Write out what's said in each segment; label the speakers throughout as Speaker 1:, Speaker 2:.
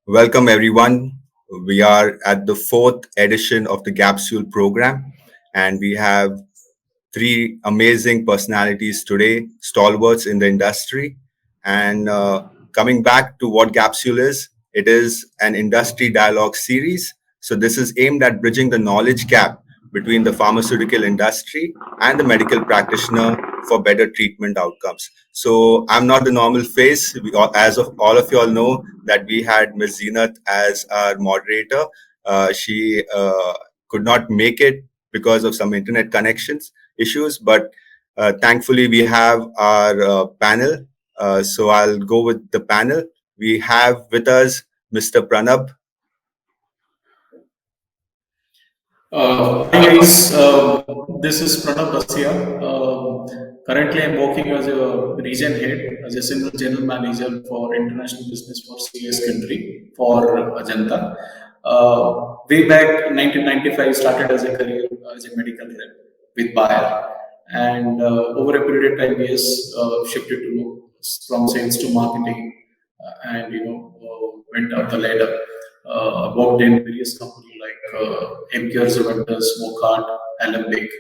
Speaker 1: Welcome, everyone. We are at the fourth edition of the GAPSULE program, and we have three amazing personalities today, stalwarts in the industry. And coming back to what GAPSULE is, it is an industry dialogue series. So, this is aimed at bridging the knowledge gap between the pharmaceutical industry and the medical practitioner for better treatment outcomes. So, I'm not the normal face. As of all of you all know, that we had Ms. Zeenat as our moderator. She could not make it because of some internet connections issues, but thankfully we have our panel. So I'll go with the panel. We have with us Mr. Pranab.
Speaker 2: Hi guys, this is Pranab Bastya. Currently, I'm working as a region head, as a senior general manager for international business for CS country for Ajanta. Way back 1995, started as a career as a medical rep with Bayer, and over a period of time, yes, shifted to from sales to marketing, and went up the ladder. Worked in various companies like MQR, Juventus, Mocart, Alembic,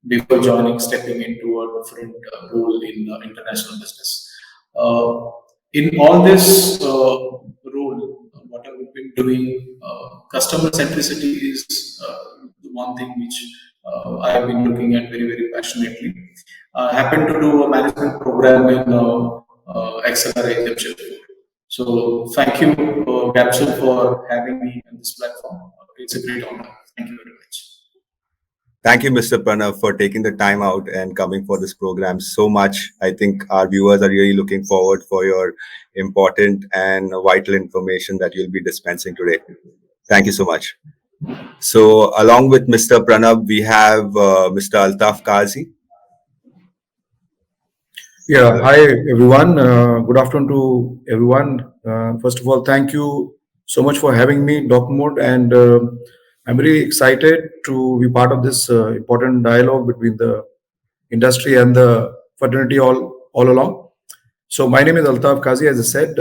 Speaker 2: before stepping into a different role in international business. In all this role, what I've been doing, customer centricity is the one thing which I have been looking at very, very passionately. I happen to do a management program in XLR Jamshedpur. So thank you, Capsule, for having me on this platform. It's a great honor. Thank you very much.
Speaker 1: Thank you, Mr. Pranav, for taking the time out and coming for this program so much. I think our viewers are really looking forward for your important and vital information that you'll be dispensing today. Thank you so much. So, along with Mr. Pranab, we have Mr. Altaf Qazi.
Speaker 3: Yeah, hi everyone. Good afternoon to everyone. First of all, thank you so much for having me, Doc Mode, and I'm really excited to be part of this important dialogue between the industry and the fraternity all along. So my name is Altaf Qazi. As I said,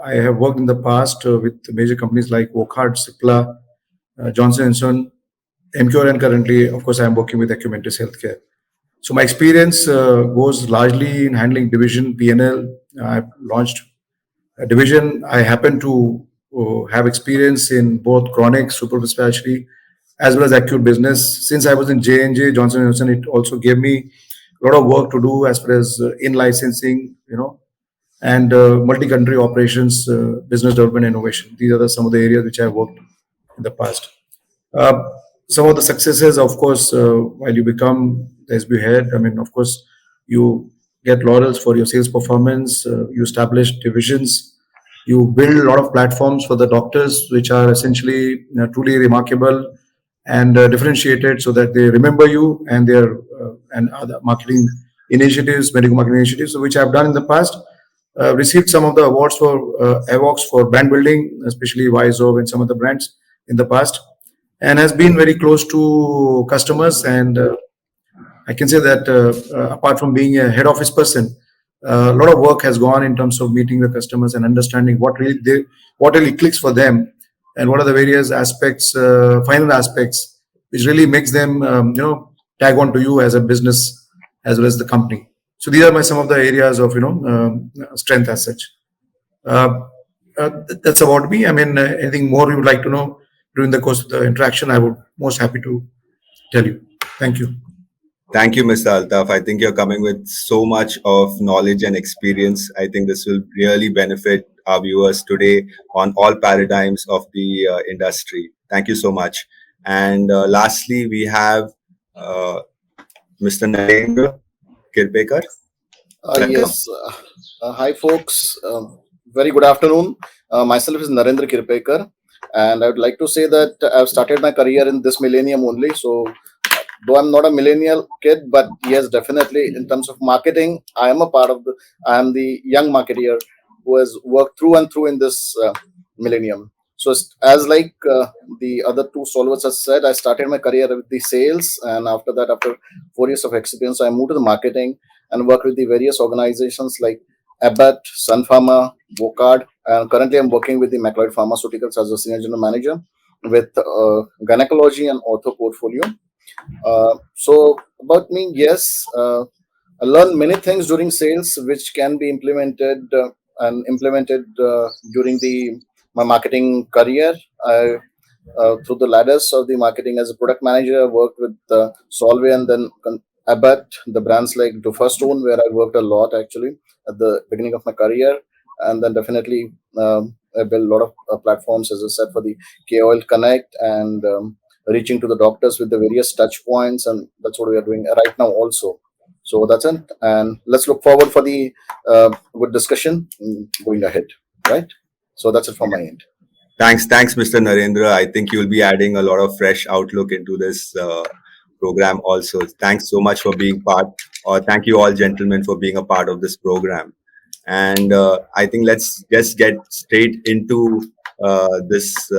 Speaker 3: I have worked in the past with major companies like Wokhart, Cipla, Johnson & Johnson, MQR, and currently, of course, I am working with Akumentis Healthcare. So my experience goes largely in handling division P&L. I've launched a division. I happen to have experience in both chronic, super specialty, as well as acute business. Since I was in J&J, Johnson & Johnson, it also gave me a lot of work to do as far as in licensing, and multi-country operations, business development, innovation. These are some of the areas which I have worked in the past. Some of the successes, of course, while you become the SB head, of course, you get laurels for your sales performance, you establish divisions, you build a lot of platforms for the doctors, which are essentially truly remarkable and differentiated so that they remember you and their and other marketing initiatives, medical marketing initiatives, which I've done in the past. Received some of the awards for awards for brand building, especially Wisov and some of the brands in the past, and has been very close to customers. And I can say that apart from being a head office person, a lot of work has gone in terms of meeting the customers and understanding what really clicks for them, and what are the various aspects, final aspects, which really makes them tag on to you as a business as well as the company. So these are some of the areas of strength as such. That's about me. Anything more you would like to know during the course of the interaction, I would most happy to tell you. Thank you.
Speaker 1: Thank you, Mr. Altaf. I think you're coming with so much of knowledge and experience. I think this will really benefit our viewers today on all paradigms of the industry. Thank you so much. And lastly, we have Mr. Narendra Kirpekar.
Speaker 4: Yes. Hi, folks. Very good afternoon. Myself is Narendra Kirpekar, and I would like to say that I've started my career in this millennium only. So, though I'm not a millennial kid, but yes, definitely in terms of marketing, I am the young marketeer who has worked through and through in this millennium. So, as like the other two stalwarts have said, I started my career with the sales, and after that, after 4 years of experience, I moved to the marketing and worked with the various organizations like Abbott, Sun Pharma, Vocard, and currently I'm working with the Macleods Pharmaceuticals as a senior general manager with gynecology and ortho portfolio. So about me, yes, I learned many things during sales which can be implemented during the my marketing career. I through the ladders of the marketing as a product manager, I worked with Solvay and then Abbott, the brands like Dufastone, where I worked a lot actually at the beginning of my career, and then definitely I built a lot of platforms, as I said, for the KOL Connect and reaching to the doctors with the various touch points, and that's what we are doing right now also. So that's it, and let's look forward for the good discussion going ahead, right? So that's it from my end.
Speaker 1: Thanks, Mr. Narendra. I think you'll be adding a lot of fresh outlook into this program also. Thanks so much for being part, or thank you all gentlemen for being a part of this program. And I think let's just get straight into this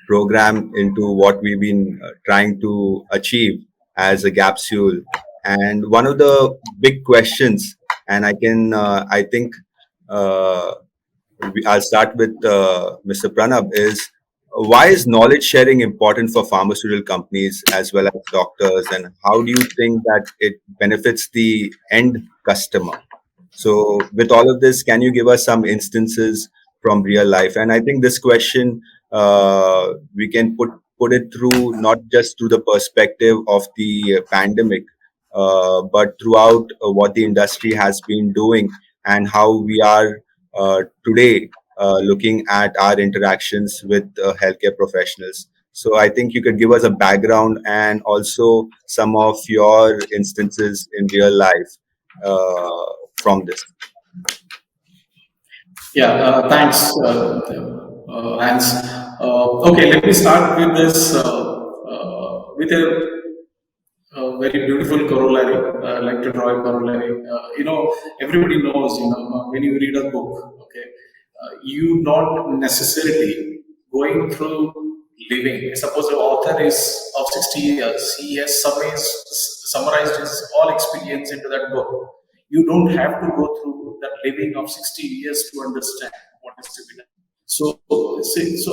Speaker 1: program, into what we've been trying to achieve as a capsule. And one of the big questions, and I think uh, I'll start with Mr. Pranab, is why is knowledge sharing important for pharmaceutical companies as well as doctors, and how do you think that it benefits the end customer? So, with all of this, can you give us some instances from real life? And I think this question we can put it through not just through the perspective of the pandemic, but throughout what the industry has been doing and how we are today looking at our interactions with healthcare professionals. So I think you could give us a background and also some of your instances in real life from this.
Speaker 2: Yeah, thanks, Hans. Okay, let me start with this with a very beautiful corollary. I like to draw a corollary. Everybody knows, when you read a book, okay, you not necessarily going through living. Suppose the author is of 60 years, he has summarized his all experience into that book. You don't have to go through that living of 60 years to understand what is to be done. So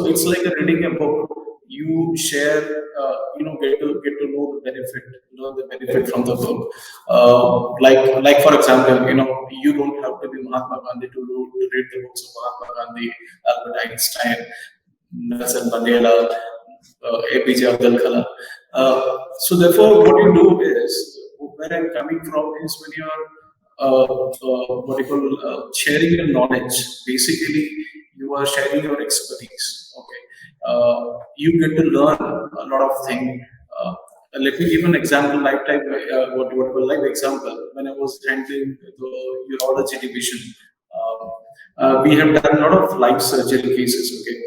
Speaker 2: it's like a reading a book. You share, get to know the benefit, learn the benefit from the book. Like for example, you don't have to be Mahatma Gandhi to read the books of Mahatma Gandhi, Albert Einstein, Nelson Mandela, APJ Abdul Kalam. So therefore, what you do is, where I'm coming from is, when you're what you call sharing your knowledge. Basically, you are sharing your expertise. Okay, you get to learn a lot of things. Let me give an example, lifetime, what live example. When I was handling the urology division, we have done a lot of life surgery cases. Okay,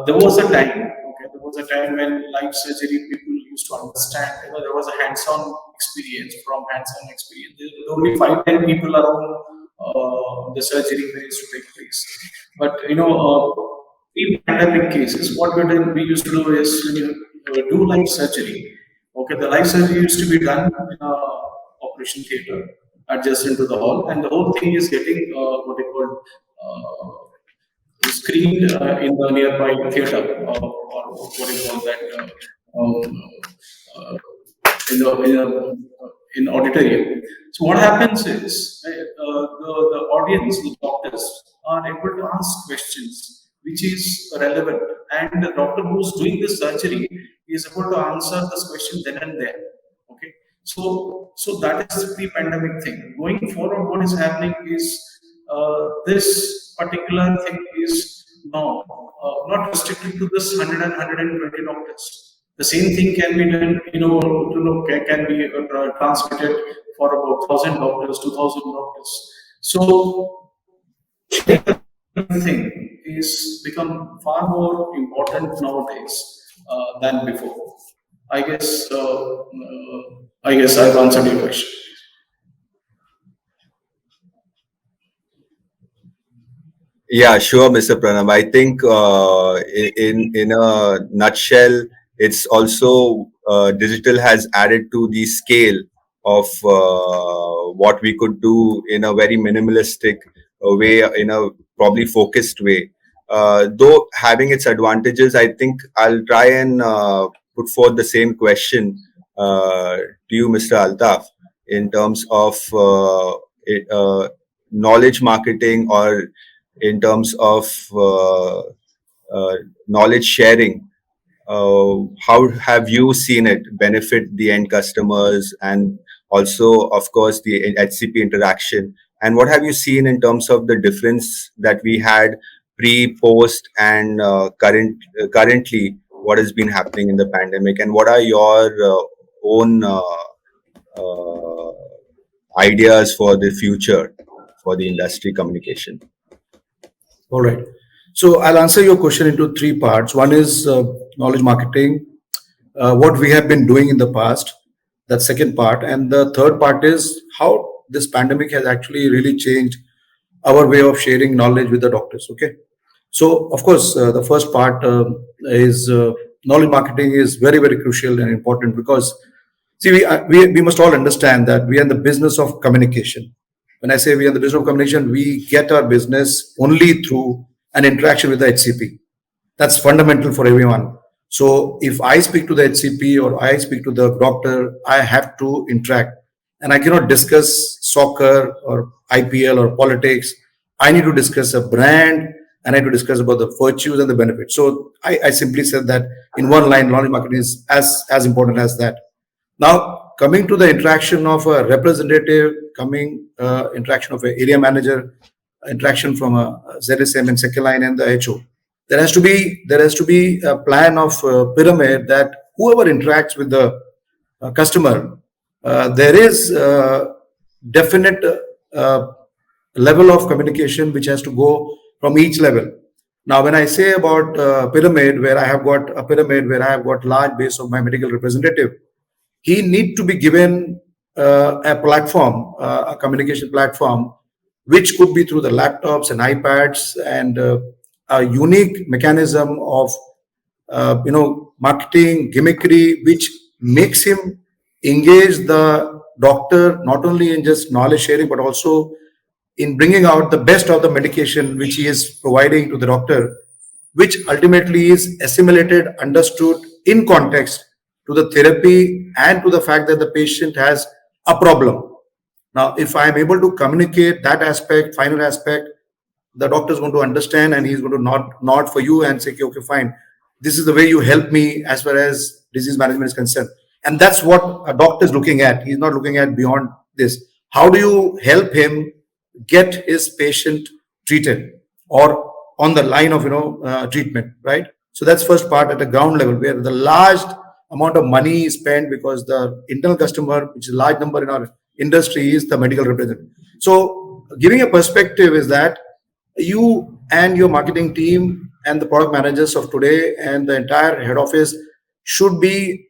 Speaker 2: there was a time. Okay, there was a time when life surgery people used to understand. There was a hands-on experience. From hands-on experience, there were only 5-10 people around the surgery where it used to take place. But in pandemic cases, what we used to do is, when you do life surgery. Okay, the life surgery used to be done in a operation theater adjacent to the hall, and the whole thing is getting what they call screened in the nearby theater, or what do you call that, uh, in auditorium. So what happens is, the audience, the doctors, are able to ask questions which is relevant, and the doctor who's doing the surgery is able to answer this question then and there. Okay, so that is the pre-pandemic thing. Going forward, what is happening is, this particular thing is now not restricted to this 100 and 120 doctors. The same thing can be done, can be transmitted for about 1,000 doctors, 2,000 doctors. So thing is become far more important nowadays than before. I guess I've answered your question.
Speaker 1: Yeah, sure, Mr. Pranab. I think in a nutshell, it's also digital has added to the scale of what we could do in a very minimalistic way, in a probably focused way. Though having its advantages, I think I'll try and put forth the same question to you, Mr. Altaf, in terms of knowledge marketing, or in terms of uh, knowledge sharing. How have you seen it benefit the end customers, and also, of course, the HCP interaction? And what have you seen in terms of the difference that we had pre, post, and currently? What has been happening in the pandemic, and what are your own uh, ideas for the future for the industry communication?
Speaker 3: All right. So I'll answer your question into three parts. One is knowledge marketing, what we have been doing in the past. That second part, and the third part is how this pandemic has actually really changed our way of sharing knowledge with the doctors. Okay. So of course, the first part is knowledge marketing is very very crucial and important, because see, we must all understand that we are in the business of communication. When I say we are in the business of communication, we get our business only through an interaction with the HCP. That's fundamental for everyone. So if I speak to the HCP or I speak to the doctor, I have to interact, and I cannot discuss soccer or IPL or politics. I need to discuss a brand, and I need to discuss about the virtues and the benefits. So I simply said that in one line, knowledge marketing is as important as that. Now, coming to the interaction of a representative, interaction of an area manager, interaction from a ZSM and second line and the HO, there has to be a plan of pyramid that whoever interacts with the customer, there is definite level of communication which has to go from each level. Now, when I say about pyramid, where I have got large base of my medical representative, he need to be given a platform, a communication platform, which could be through the laptops and iPads, and a unique mechanism of marketing gimmickry, which makes him engage the doctor not only in just knowledge sharing, but also in bringing out the best of the medication which he is providing to the doctor, which ultimately is assimilated, understood in context to the therapy and to the fact that the patient has a problem. Now, if I am able to communicate that aspect, final aspect, the doctor is going to understand, and he's going to nod for you and say, okay, fine, this is the way you help me as far as disease management is concerned. And that's what a doctor is looking at. He's not looking at beyond this. How do you help him get his patient treated or on the line of treatment, right? So that's first part at the ground level, where the large amount of money is spent, because the internal customer, which is a large number in our industry, is the medical representative. So giving a perspective is that you and your marketing team and the product managers of today and the entire head office should be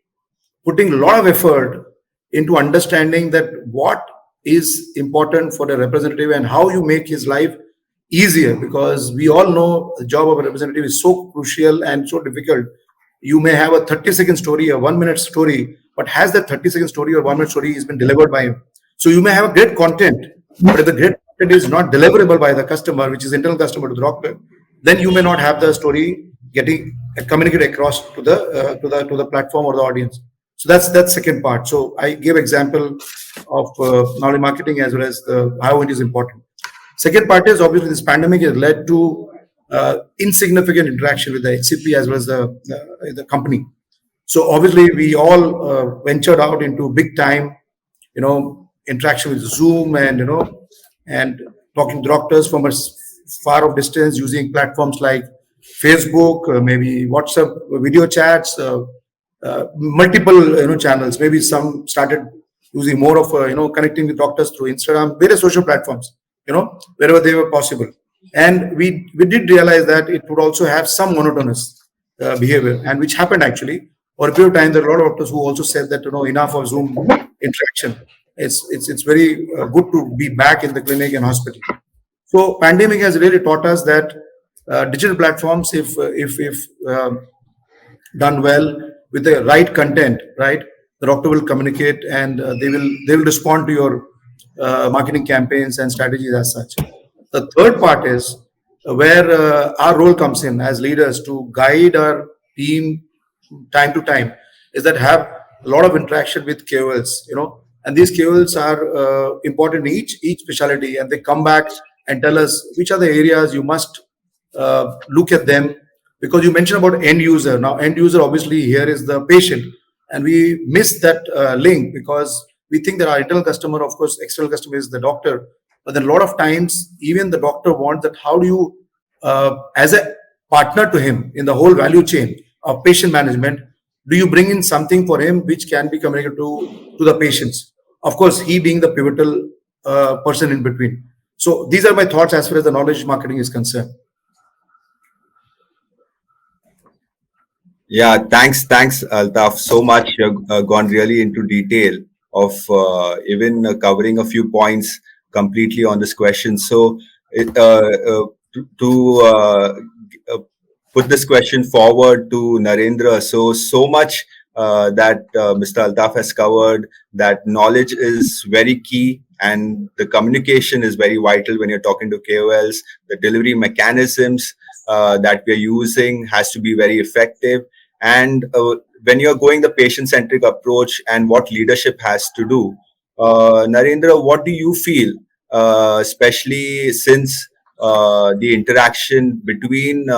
Speaker 3: putting a lot of effort into understanding that what is important for the representative and how you make his life easier, because we all know the job of a representative is so crucial and so difficult. You may have a 30-second story, a 1-minute story, but has that 30-second story or 1-minute story has been delivered by him? So you may have a great content, but if the great content is not deliverable by the customer, which is internal customer to the doctor, then you may not have the story getting communicated across to the platform or the audience. So that's second part. So I gave example of knowledge marketing as well as how it is important. Second part is obviously this pandemic has led to insignificant interaction with the HCP as well as the company. So obviously we all ventured out into big time, interaction with Zoom and and talking to doctors from a far off distance using platforms like Facebook, maybe WhatsApp video chats, multiple channels. Maybe some started using more of connecting with doctors through Instagram, various social platforms, wherever they were possible. And we did realize that it would also have some monotonous behavior, and which happened actually. For a period of time, there are a lot of doctors who also said that enough of Zoom interaction. It's very good to be back in the clinic and hospital. So pandemic has really taught us that digital platforms, if done well with the right content, right, the doctor will communicate, and they will respond to your marketing campaigns and strategies as such. The third part is where our role comes in as leaders to guide our team time to time, is that have a lot of interaction with KOLs, and these KOLs are important in each specialty, and they come back and tell us which are the areas you must look at them, because you mentioned about end user. Now, end user obviously here is the patient, and we miss that link because we think that our internal customer, of course, external customer is the doctor, but then a lot of times even the doctor wants that how do you, as a partner to him in the whole value chain of patient management, do you bring in something for him which can be communicated to the patients? Of course, he being the pivotal person in between. So these are my thoughts as far as the knowledge marketing is concerned.
Speaker 1: Yeah, thanks, Altaf, so much. You've gone really into detail of even covering a few points completely on this question. So, to put this question forward to Narendra, so much that Mr. Altaf has covered, that knowledge is very key, and the communication is very vital when you're talking to KOLs. The delivery mechanisms that we're using has to be very effective, and when you're going the patient-centric approach and what leadership has to do, Narendra, what do you feel, especially since the interaction between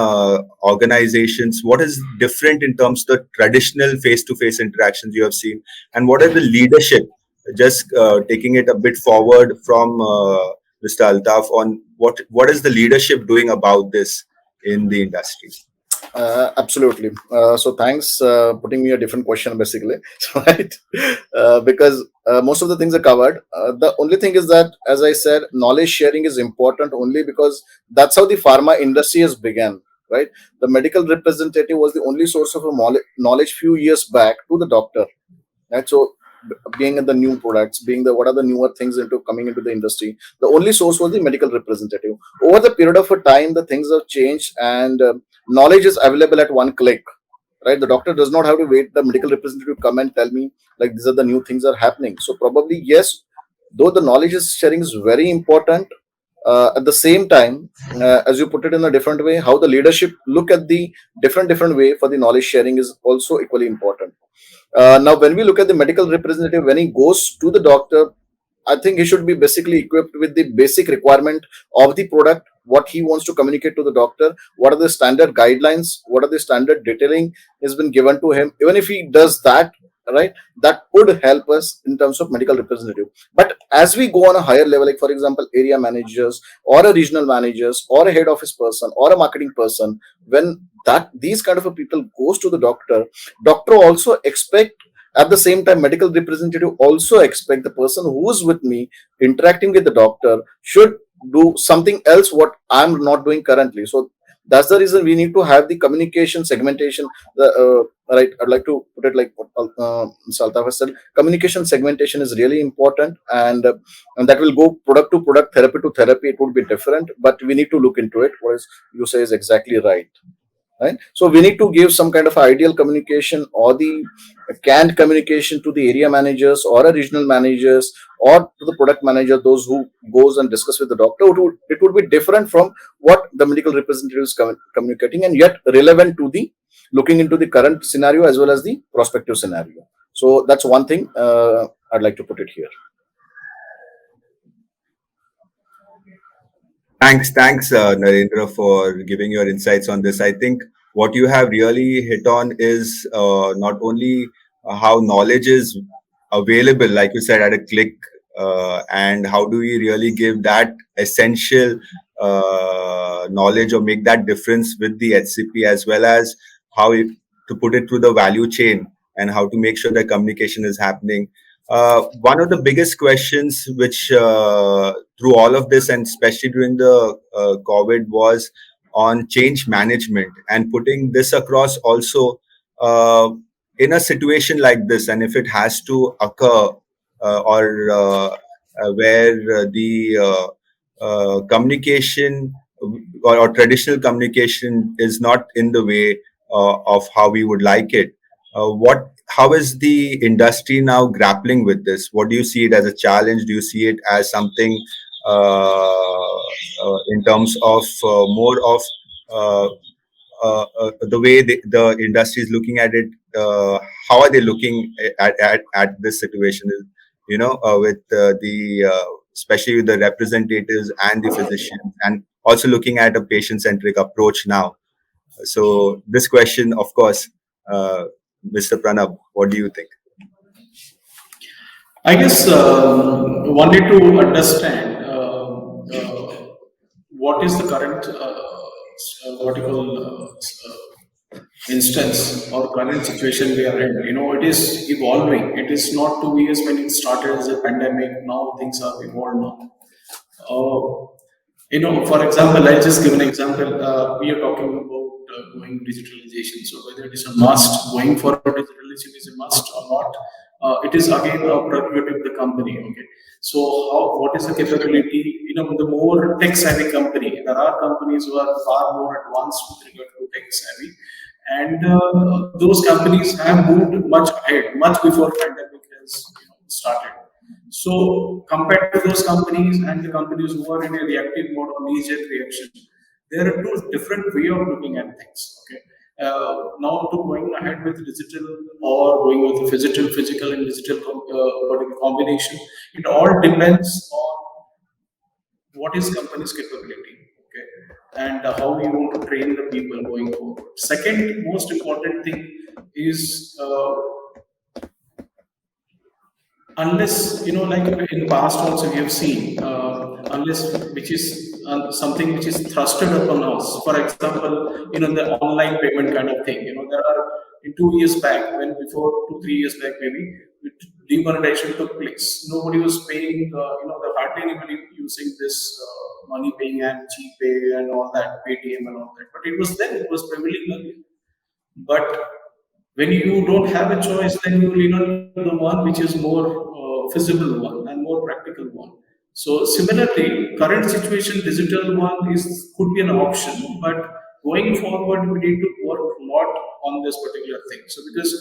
Speaker 1: organizations, what is different in terms of the traditional face-to-face interactions you have seen, and what are the leadership, just taking it a bit forward from Mr. Altaf, on what is the leadership doing about this in the industry?
Speaker 4: Absolutely. So thanks putting me a different question basically, right? Because most of the things are covered. The only thing is that, as I said, knowledge sharing is important only because that's how the pharma industry has begun, right? The medical representative was the only source of a knowledge few years back to the doctor, right? So being in the new products, being the what are the newer things into coming into the industry, the only source was the medical representative. Over the period of a time, the things have changed, and knowledge is available at one click, right? The doctor does not have to wait the medical representative to come and tell me like these are the new things are happening. So probably yes, though the knowledge is sharing is very important, at the same time, as you put it in a different way, how the leadership look at the different way for the knowledge sharing is also equally important. Now, when we look at the medical representative, when he goes to the doctor, I think he should be basically equipped with the basic requirement of the product, what he wants to communicate to the doctor, what are the standard guidelines, what are the standard detailing has been given to him. Even if he does that, right, that would help us in terms of medical representative. But as we go on a higher level, like for example, area managers or a regional managers or a head office person or a marketing person, when that these kind of a people goes to the doctor also expect, at the same time medical representative also expect the person who is with me interacting with the doctor should do something else what I'm not doing currently. So that's the reason we need to have the communication segmentation. Right, I'd like to put it like what Mr. Altaf has said. Communication segmentation is really important, and that will go product to product, therapy to therapy. It would be different, but we need to look into it. What is you say is exactly right. Right, so we need to give some kind of ideal communication or the canned communication to the area managers or a regional managers or to the product manager, those who goes and discuss with the doctor. It would be different from what the medical representative is communicating, and yet relevant to the looking into the current scenario as well as the prospective scenario. So that's one thing I'd like to put it here.
Speaker 1: Thanks, Narendra, for giving your insights on this. I think what you have really hit on is not only how knowledge is available, like you said, at a click, and how do we really give that essential knowledge or make that difference with the HCP, as well as how to put it through the value chain and how to make sure that communication is happening. One of the biggest questions which through all of this, and especially during the COVID, was on change management and putting this across also in a situation like this. And if it has to occur where the communication or traditional communication is not in the way of how we would like it, how is the industry now grappling with this? What do you see it as a challenge? Do you see it as something in terms of more of uh, the way the industry is looking at it? How are they looking at this situation? With the especially with the representatives and the physicians, and also looking at a patient-centric approach now. So this question, of course, Mr. Pranab, what do you think?
Speaker 2: I guess one need to understand what is the current what you call instance or current situation we are in. It is evolving. It is not 2 years when it started as a pandemic. Now things are evolved now. For example, I'll just give an example. We are talking about going digitalization. So whether it is a must, going for digitalization is a must or not, it is again a prerogative of the company. Okay. So what is the capability? The more tech savvy company, there are companies who are far more advanced with regard to tech savvy, and those companies have moved much ahead, much before pandemic has started. So compared to those companies and the companies who are in a reactive mode or knee-jerk reaction, there are two different way of looking at things. Okay. Now to going ahead with digital or going with the physical and digital combination, it all depends on what is company's capability. Okay. And how you want to train the people going forward. Second most important thing is unless like in past also we have seen unless which is something which is thrusted upon us, for example the online payment kind of thing. There are in 2 years back, when before 2 3 years back maybe, demonetization took place. Nobody was paying the hardly anybody using this money paying and GPay and all that, Paytm and all that, but it was then, it was prevailing earlier. But when you don't have a choice, then you lean on the one which is more feasible one and more practical one. So similarly, current situation, digital one could be an option, but going forward, we need to work a lot on this particular thing. So because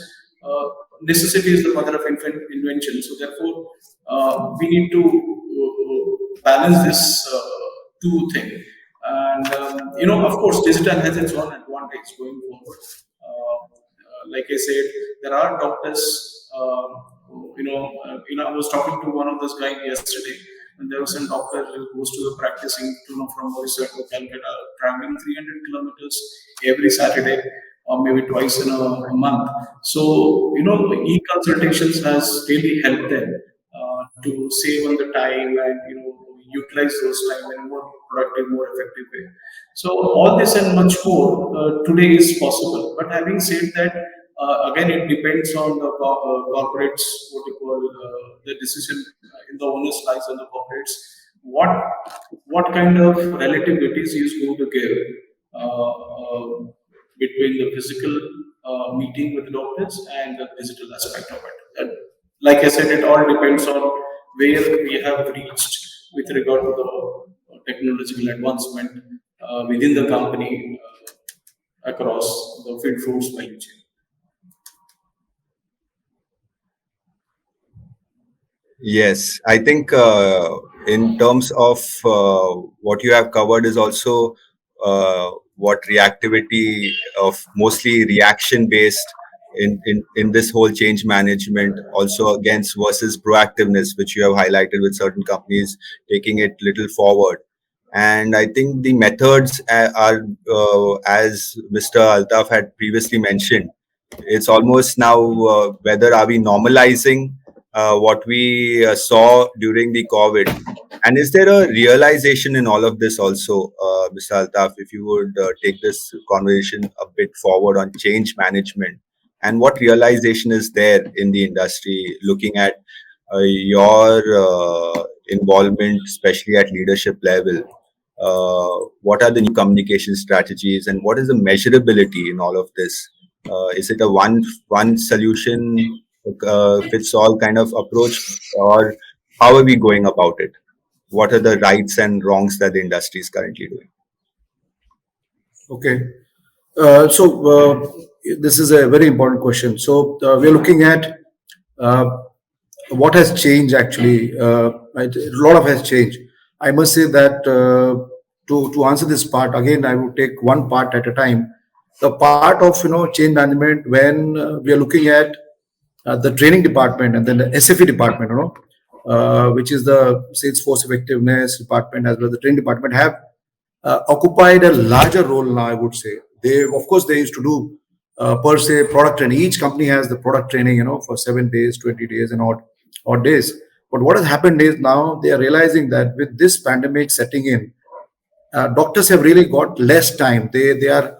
Speaker 2: necessity is the mother of invention, so therefore we need to balance this two thing. And of course, digital has its own advantage going forward. Like I said, there are doctors. I was talking to one of those guys yesterday, and there was a doctor who goes to the practicing, from Orissa to Calcutta, traveling 300 kilometers every Saturday, or maybe twice in a month. So e-consultations has really helped them to save on the time and utilize those time in a more productive, more effective way. So all this and much more today is possible. But having said that, again, it depends on the corporates, what you call the decision in the onus lies on the corporates. What kind of relative weightage is going to give between the physical meeting with doctors and the digital aspect of it. And like I said, it all depends on where we have reached with regard to the technological advancement within the company across the field force value chain.
Speaker 1: Yes, I think in terms of what you have covered is also what reactivity of mostly reaction based in this whole change management, also against versus proactiveness, which you have highlighted with certain companies taking it little forward. And I think the methods are, as Mr. Altaf had previously mentioned, it's almost now whether are we normalizing what we saw during the COVID, and is there a realization in all of this also, Mr. Altaf, if you would take this conversation a bit forward on change management, and what realization is there in the industry, looking at your involvement, especially at leadership level. What are the new communication strategies, and what is the measurability in all of this? Is it a one solution fits all kind of approach, or how are we going about it? What are the rights and wrongs that the industry is currently doing?
Speaker 3: Okay. So this is a very important question. So we are looking at uh, what has changed actually. Right? A lot of has changed. I must say that to answer this part again, I would take one part at a time. The part of change management when we are looking at the training department and then the SFE department, which is the sales force effectiveness department as well as the training department have occupied a larger role now. I would say they, of course, they used to do per se product training. Each company has the product training, for 7 days, 20 days, and odd days. But what has happened is now they are realizing that with this pandemic setting in, doctors have really got less time. They're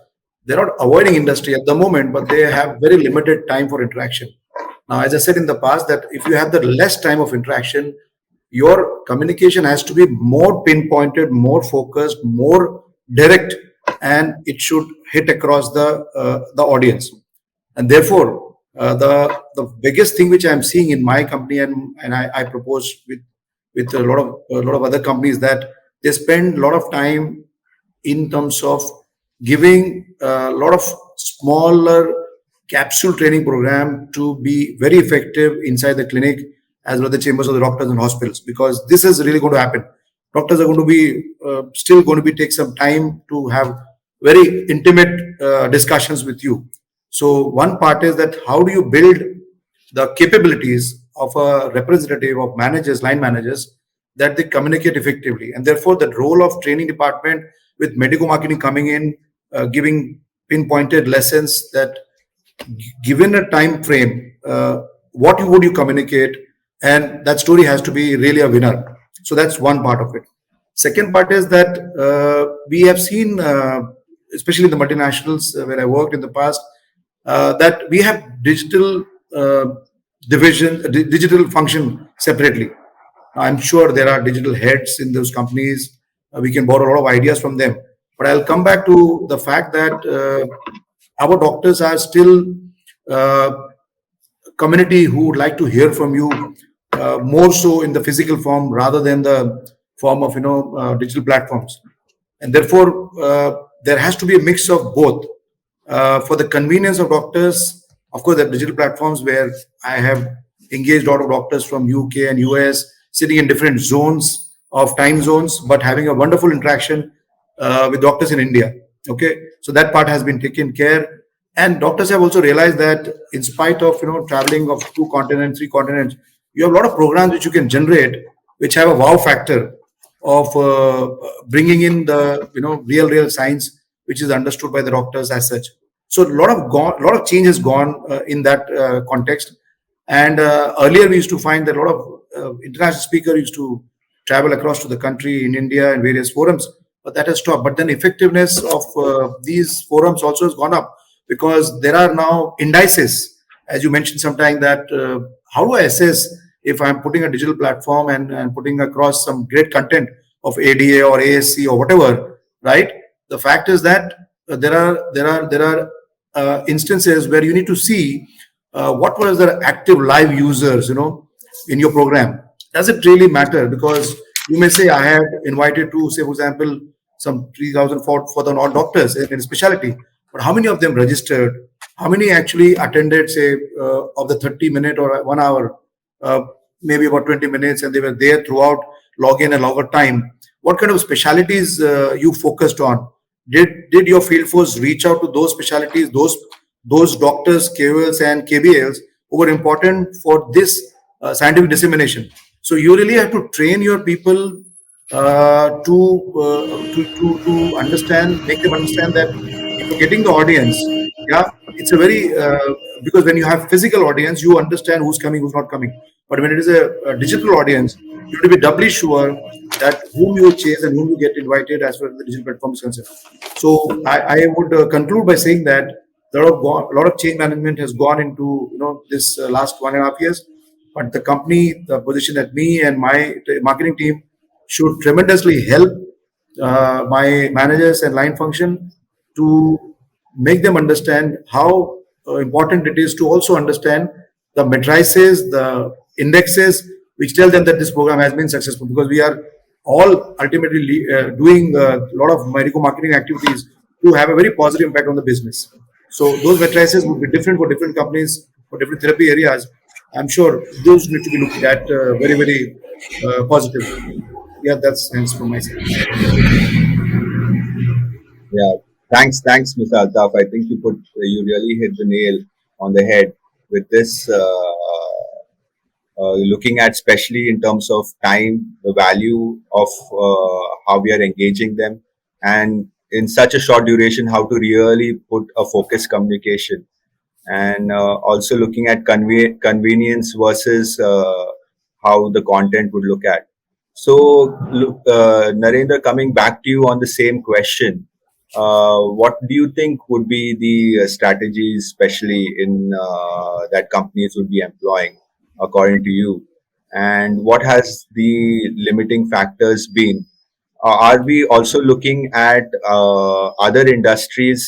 Speaker 3: not avoiding industry at the moment, but they have very limited time for interaction. Now, as I said in the past, that if you have the less time of interaction, your communication has to be more pinpointed, more focused, more direct, and it should hit across the audience. And therefore, the biggest thing which I'm seeing in my company, and I propose with a lot of other companies, that they spend a lot of time in terms of giving a lot of smaller capsule training program to be very effective inside the clinic as well as the chambers of the doctors and hospitals, because this is really going to happen. Doctors are going to be still going to be take some time to have very intimate discussions with you. So one part is that how do you build the capabilities of a representative of managers, line managers, that they communicate effectively. And therefore the role of training department with medical marketing coming in, giving pinpointed lessons that given a time frame, what would you communicate, and that story has to be really a winner. So that's one part of it. Second part is that we have seen, especially in the multinationals where I worked in the past, that we have digital digital function separately. I'm sure there are digital heads in those companies. We can borrow a lot of ideas from them. But I'll come back to the fact that our doctors are still community who would like to hear from you more so in the physical form rather than the form of digital platforms. And therefore there has to be a mix of both for the convenience of doctors. Of course, there are digital platforms where I have engaged a lot of doctors from UK and US sitting in different zones of time zones, but having a wonderful interaction with doctors in India. Okay, so that part has been taken care, and doctors have also realized that in spite of traveling of 2 continents, 3 continents, you have a lot of programs which you can generate, which have a wow factor of bringing in the real science, which is understood by the doctors as such. So a lot of change has gone in that context. And earlier we used to find that a lot of international speakers used to travel across to the country in India and various forums, but that has stopped. But then effectiveness of these forums also has gone up, because there are now indices, as you mentioned sometime, that how do I assess if I'm putting a digital platform and putting across some great content of ADA or ASC or whatever, right? The fact is that there are instances where you need to see what was the active live users, in your program. Does it really matter? Because you may say, I have invited to, say, for example, some 3,000, 4,000 odd doctors in a specialty, but how many of them registered? How many actually attended, say, of the 30-minute or 1 hour, maybe about 20 minutes, and they were there throughout login and logout time? What kind of specialities you focused on? Did your field force reach out to those specialties, those doctors, KOLs and KBLs who were important for this scientific dissemination? So you really have to train your people to understand, make them understand that if you're getting the audience, yeah, it's a very because when you have physical audience, you understand who's coming, who's not coming. But when it is a digital audience, you have to be doubly sure that whom you chase and whom you get invited as far as the digital platform is concerned. So I would conclude by saying that a lot of change management has gone into this last 1.5 years. But the company, the position that me and my marketing team should tremendously help my managers and line function to make them understand how important it is to also understand the matrices, the indexes, which tell them that this program has been successful, because we are all ultimately doing a lot of medical marketing activities to have a very positive impact on the business. So those matrices would be different for different companies, for different therapy areas. I'm sure those need to be looked at very, very positive. Yeah, that's hence from my side.
Speaker 1: Yeah, thanks, Mr. Altaf. I think you really hit the nail on the head with this. Looking at especially in terms of time, the value of how we are engaging them, and in such a short duration, how to really put a focused communication, and also looking at convenience versus how the content would look at. So, look, Narendra, coming back to you on the same question, what do you think would be the strategies, especially in that companies would be employing, according to you? And what has the limiting factors been? Are we also looking at other industries,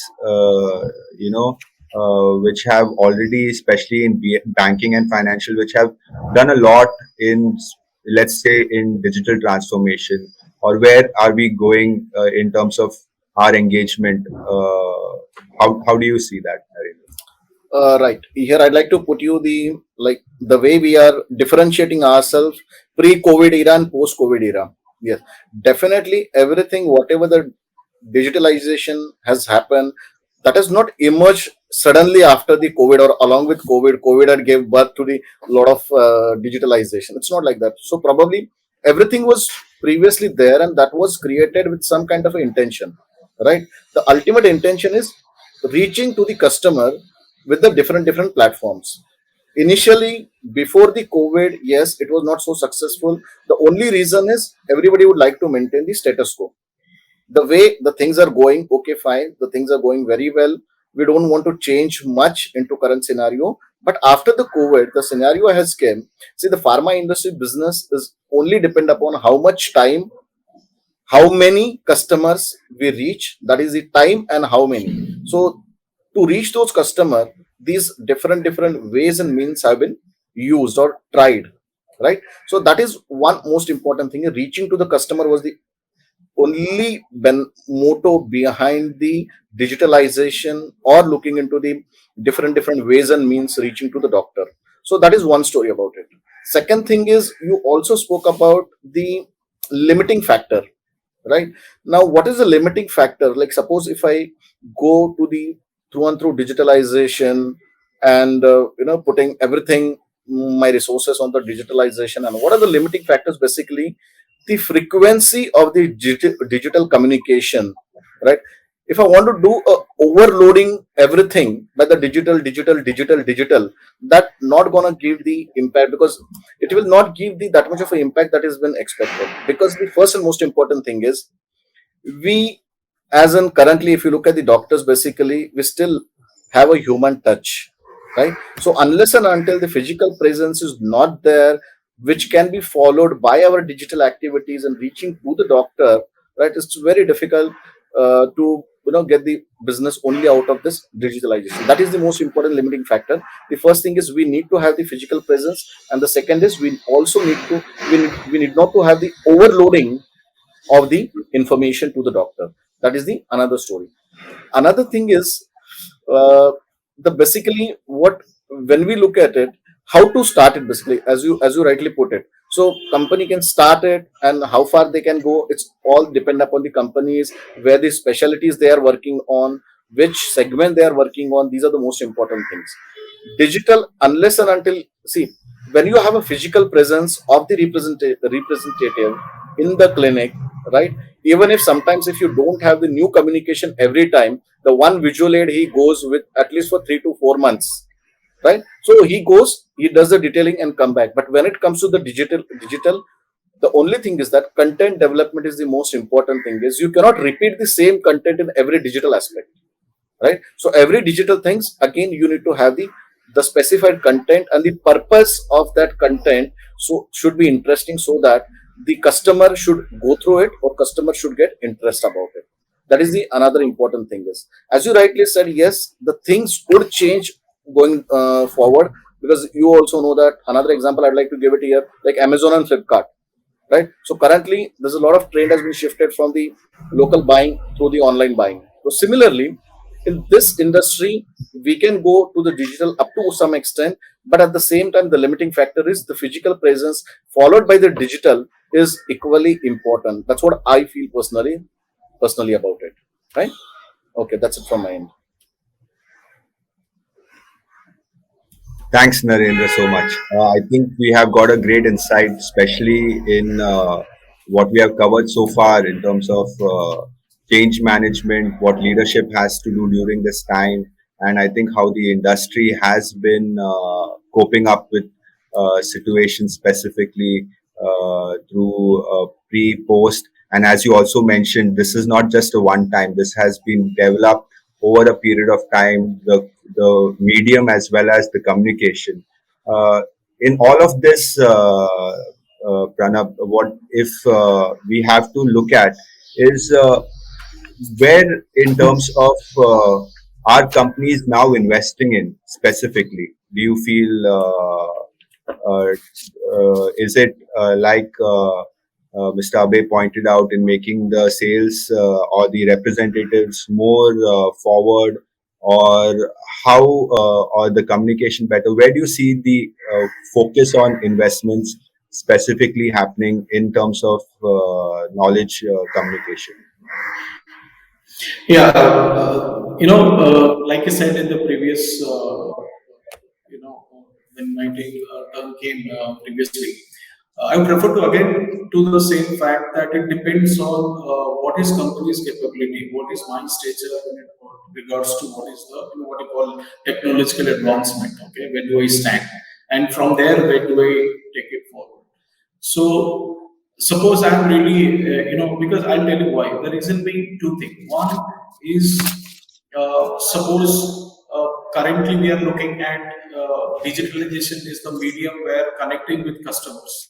Speaker 1: which have already, especially in banking and financial, which have done a lot in, let's say, in digital transformation? Or where are we going in terms of our engagement? How do you see that, Narendra?
Speaker 4: Right here, I'd like to put you the way we are differentiating ourselves pre-COVID era and post-COVID era. Yes, definitely everything, whatever the digitalization has happened, that has not emerged suddenly after the COVID or along with COVID. COVID had gave birth to the lot of digitalization. It's not like that. So probably everything was previously there, and that was created with some kind of an intention, right? The ultimate intention is reaching to the customer with the different platforms. Initially, before the COVID, yes, it was not so successful. The only reason is everybody would like to maintain the status quo. The way the things are going, okay, fine, the things are going very well, we don't want to change much into current scenario. But after the COVID, the scenario has came. See, the pharma industry business is only depend upon how much time, how many customers we reach, that is the time, and how many. So to reach those customers, these different ways and means have been used or tried, right? So that is one most important thing. Reaching to the customer was the only motto behind the digitalization or looking into the different ways and means reaching to the doctor. So that is one story about it. Second thing is, you also spoke about the limiting factor. Right now, what is the limiting factor? Like, suppose if I go to the through and through digitalization and putting everything, my resources on the digitalization, and what are the limiting factors? Basically, the frequency of the digital communication, right? If I want to do overloading everything by the digital, that not gonna give the impact, because it will not give the that much of an impact that has been expected. Because the first and most important thing is, we, as in currently, if you look at the doctors, basically we still have a human touch, right? So unless and until the physical presence is not there, which can be followed by our digital activities and reaching to the doctor, right, it's very difficult to get the business only out of this digitalization. That is the most important limiting factor. The first thing is, we need to have the physical presence, and the second is, we also need to we need not to have the overloading of the information to the doctor. That is the another story. Another thing is, the basically what, when we look at it, how to start it, basically, as you rightly put it. So company can start it, and how far they can go, it's all depend upon the companies, where the specialties they are working on, which segment they are working on. These are the most important things. Digital, unless and until, see, when you have a physical presence of the representative in the clinic, right? Even if sometimes if you don't have the new communication every time, the one visual aid he goes with at least for 3 to 4 months, right? So he goes, he does the detailing and come back. But when it comes to the digital, the only thing is that content development is the most important thing. Is, you cannot repeat the same content in every digital aspect, right? So every digital things, again, you need to have the specified content, and the purpose of that content so should be interesting, so that the customer should go through it, or customer should get interest about it. That is the another important thing. Is, as you rightly said, yes, the things would change going forward, because you also know that another example I'd like to give it here, like Amazon and Flipkart, right? So currently there's a lot of trend has been shifted from the local buying to the online buying. So similarly, In this industry, we can go to the digital up to some extent, but at the same time, the limiting factor is the physical presence followed by the digital is equally important. That's what I feel personally about it. Right? Okay, that's it from my end.
Speaker 1: Thanks, Narendra, so much. I think we have got a great insight, especially in what we have covered so far in terms of change management, what leadership has to do during this time, and I think how the industry has been coping up with situations specifically through pre, post. And as you also mentioned, this is not just a one time, this has been developed over a period of time, the medium as well as the communication. In all of this, Pranab, what if we have to look at is where, in terms of our companies now investing in specifically, do you feel is it Mr. Abe pointed out, in making the sales or the representatives more forward, or how or the communication better? Where do you see the focus on investments specifically happening in terms of knowledge communication?
Speaker 2: Yeah, like I said in the previous, when my turn came previously, I would refer to again to the same fact that it depends on what is company's capability, what is my stature when it regards to what is the what you call technological advancement. Okay, where do I stand, and from there where do I take it forward? So suppose I'm really, because I'll tell you why. The reason being two things. One is, suppose currently we are looking at digitalization is the medium where connecting with customers.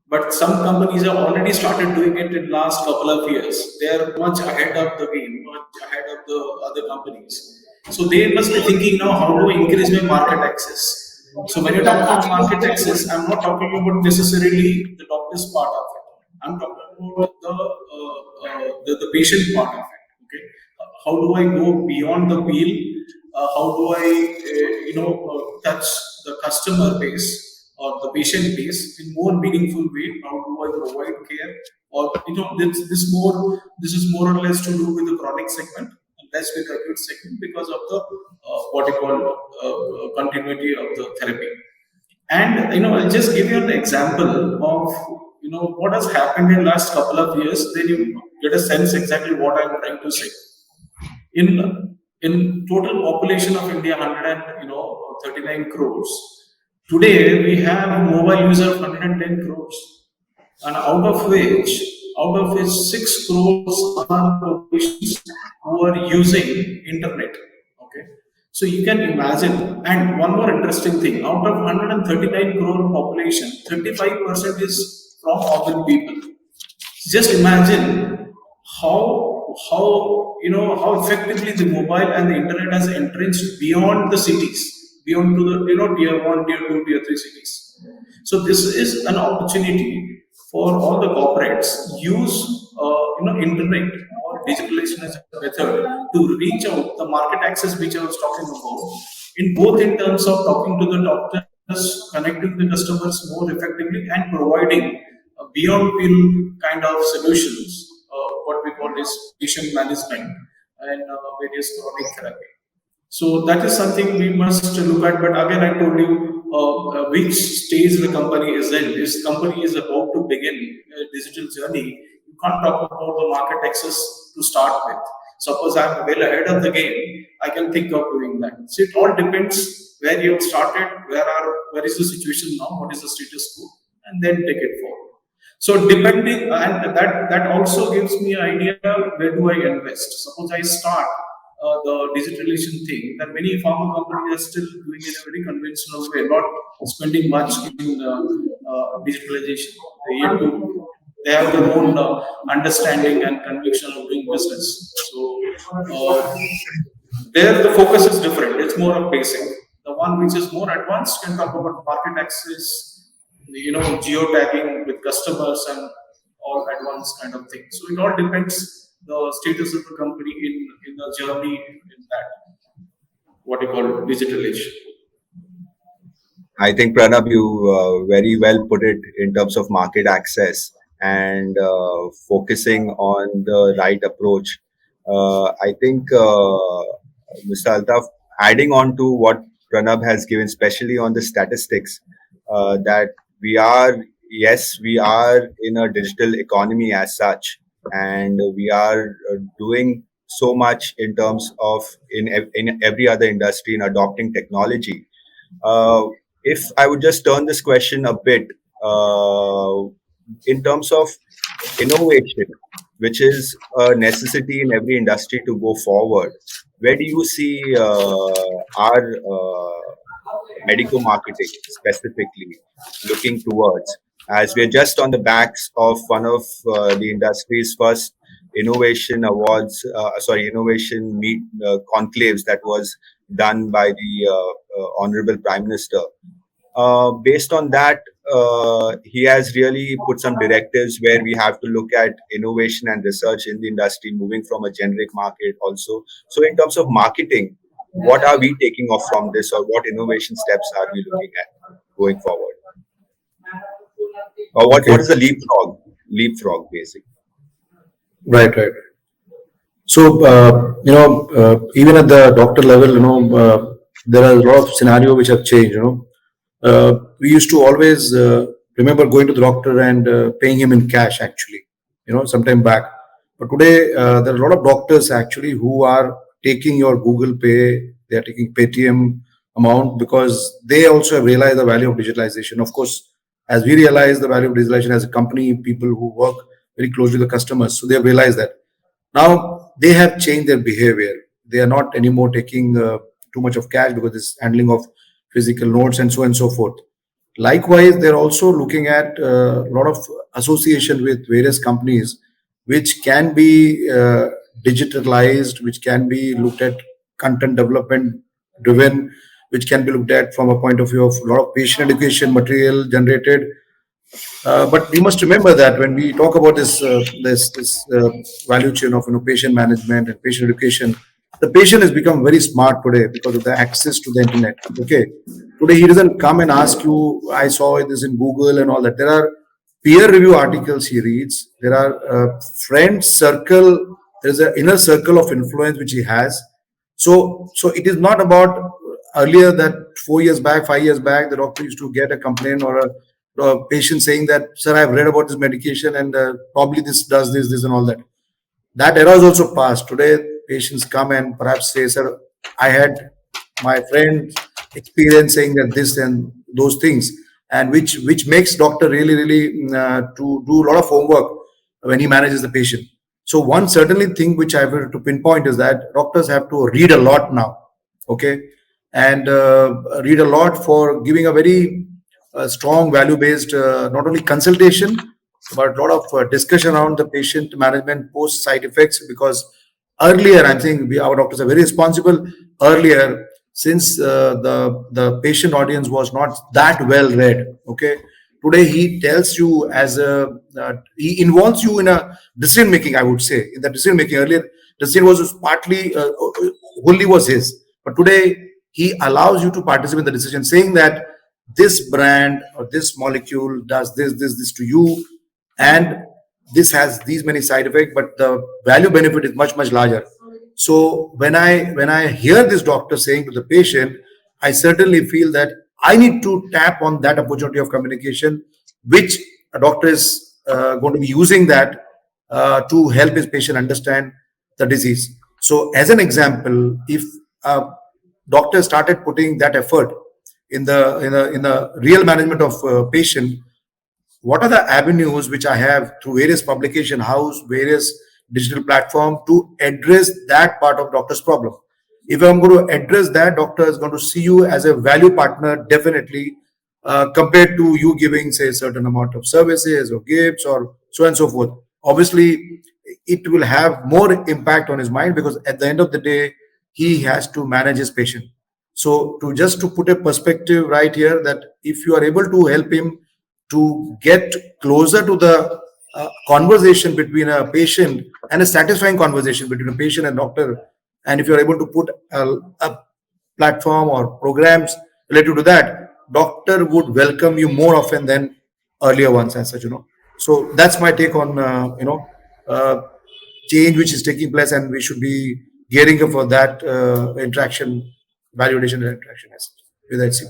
Speaker 2: But some companies have already started doing it in last couple of years. They are much ahead of the game, much ahead of the other companies. So they must be thinking now, how do I increase my market access? So when you talk about market access, I'm not talking about necessarily the doctor's part of it. I'm talking about the patient part of it. Okay, how do I go beyond the wheel? How do I touch the customer base or the patient base in more meaningful way? How do I provide care? Or this is more or less to do with the chronic segment and less with the acute segment because of the what you call continuity of the therapy. And I'll just give you an example of what has happened in last couple of years. Then you get a sense exactly what I'm trying to say. In total population of India, 39 crores. Today we have a mobile user of 110 crores, and out of which 6 crores are populations who are using internet. Okay, so you can imagine. And one more interesting thing: out of 139 crore population, 35% is from urban people. Just imagine how effectively the mobile and the internet has entrenched beyond the cities, beyond to the tier one, tier two, tier three cities. So this is an opportunity for all the corporates use internet or digitalization as a method to reach out the market access which I was talking about, in both in terms of talking to the doctors, connecting the customers more effectively, and providing beyond pill kind of solutions, what we call is patient management and various chronic therapy. So that is something we must look at. But again, I told you which stage the company is in. If company is about to begin a digital journey, you can't talk about the market access to start with. Suppose I'm well ahead of the game, I can think of doing that. So it all depends where you have started, where is the situation now, what is the status quo, and then take it forward. So depending, and that also gives me an idea where do I invest. Suppose I start the digitalization thing, that many pharma companies are still doing it in a very conventional way, not spending much in digitalization. They have their own understanding and conviction of doing business. So there the focus is different. It's more of basic. The one which is more advanced can talk about market access, geotagging with customers and all advanced kind of things. So it all depends the status of the company in the journey in that what you call digital age.
Speaker 1: I think Pranab, you very well put it in terms of market access and focusing on the right approach. I think Mr. Altaf, adding on to what Pranab has given, especially on the statistics, that we are, yes, we are in a digital economy as such, and we are doing so much in terms of in every other industry in adopting technology. Uh, if I would just turn this question a bit, uh, in terms of innovation, which is a necessity in every industry to go forward, where do you see our medico marketing specifically looking towards? As we're just on the backs of one of the industry's first innovation awards, innovation meet conclaves that was done by the Honorable Prime Minister. Based on that, he has really put some directives where we have to look at innovation and research in the industry, moving from a generic market also. So, in terms of marketing, what are we taking off from this, or what innovation steps are we looking at going forward? Or what
Speaker 3: Okay.
Speaker 1: is the leapfrog? Leapfrog, basically.
Speaker 3: Right, right. So, even at the doctor level, there are a lot of scenario which have changed. We used to always remember going to the doctor and paying him in cash, actually, sometime back. But today, there are a lot of doctors actually who are taking your Google Pay, they are taking Paytm amount because they also have realized the value of digitalization. Of course, as we realize the value of digitalization as a company, people who work very closely with the customers, so they have realized that. Now they have changed their behavior. They are not anymore taking too much of cash because this handling of physical notes and so on and so forth. Likewise, they're also looking at a lot of association with various companies, which can be digitalized, which can be looked at content development driven, which can be looked at from a point of view of a lot of patient education material generated, but we must remember that when we talk about this value chain of patient management and patient education, the patient has become very smart today because of the access to the internet. Okay, today he doesn't come and ask you. I saw this in Google and all that. There are peer review articles he reads. There are friend circle. There's an inner circle of influence which he has. So it is not about earlier that 4 years back, 5 years back, the doctor used to get a complaint or a patient saying that, sir, I've read about this medication and probably this does this, and all that. That era is also past. Today, patients come and perhaps say, sir, I had my friend experience saying that this and those things, and which makes doctor really to do a lot of homework when he manages the patient. So one certainly thing which I have to pinpoint is that doctors have to read a lot now, okay, and read a lot for giving a very strong value-based not only consultation but a lot of discussion around the patient management post side effects. Because earlier, I think our doctors are very responsible. Earlier, since the patient audience was not that well read, okay, today he tells you as a he involves you in a decision making. I would say in the decision making earlier, decision was partly wholly was his, but today he allows you to participate in the decision, saying that this brand or this molecule does this to you, and this has these many side effects, but the value benefit is much larger. So when I hear this doctor saying to the patient, I certainly feel that I need to tap on that opportunity of communication, which a doctor is going to be using that to help his patient understand the disease. So as an example, if a doctor started putting that effort in the real management of patient, what are the avenues which I have through various publication house, various digital platform to address that part of doctor's problem. If I'm going to address that, doctor is going to see you as a value partner, definitely, compared to you giving, say, a certain amount of services or gifts or so on and so forth. Obviously, it will have more impact on his mind because at the end of the day, he has to manage his patient. So to put a perspective right here, that if you are able to help him to get closer to the conversation between a patient and a satisfying conversation between a patient and doctor. And if you're able to put a platform or programs related to that, doctor would welcome you more often than earlier ones as such. So that's my take on uh, change which is taking place, and we should be gearing up for that interaction, validation and interaction as such with HCP.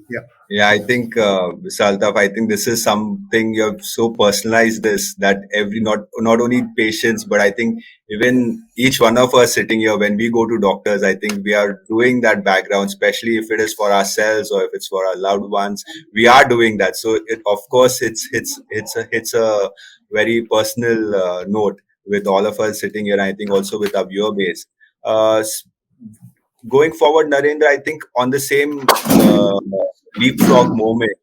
Speaker 3: Yeah.
Speaker 1: Yeah, I think, Altaf, I think this is something you have so personalized this that every not only patients, but I think even each one of us sitting here, when we go to doctors, I think we are doing that background, especially if it is for ourselves or if it's for our loved ones, we are doing that. So it, of course, it's a very personal note with all of us sitting here. I think also with our viewer base. Uh, Going forward, Narendra, I think on the same leapfrog moment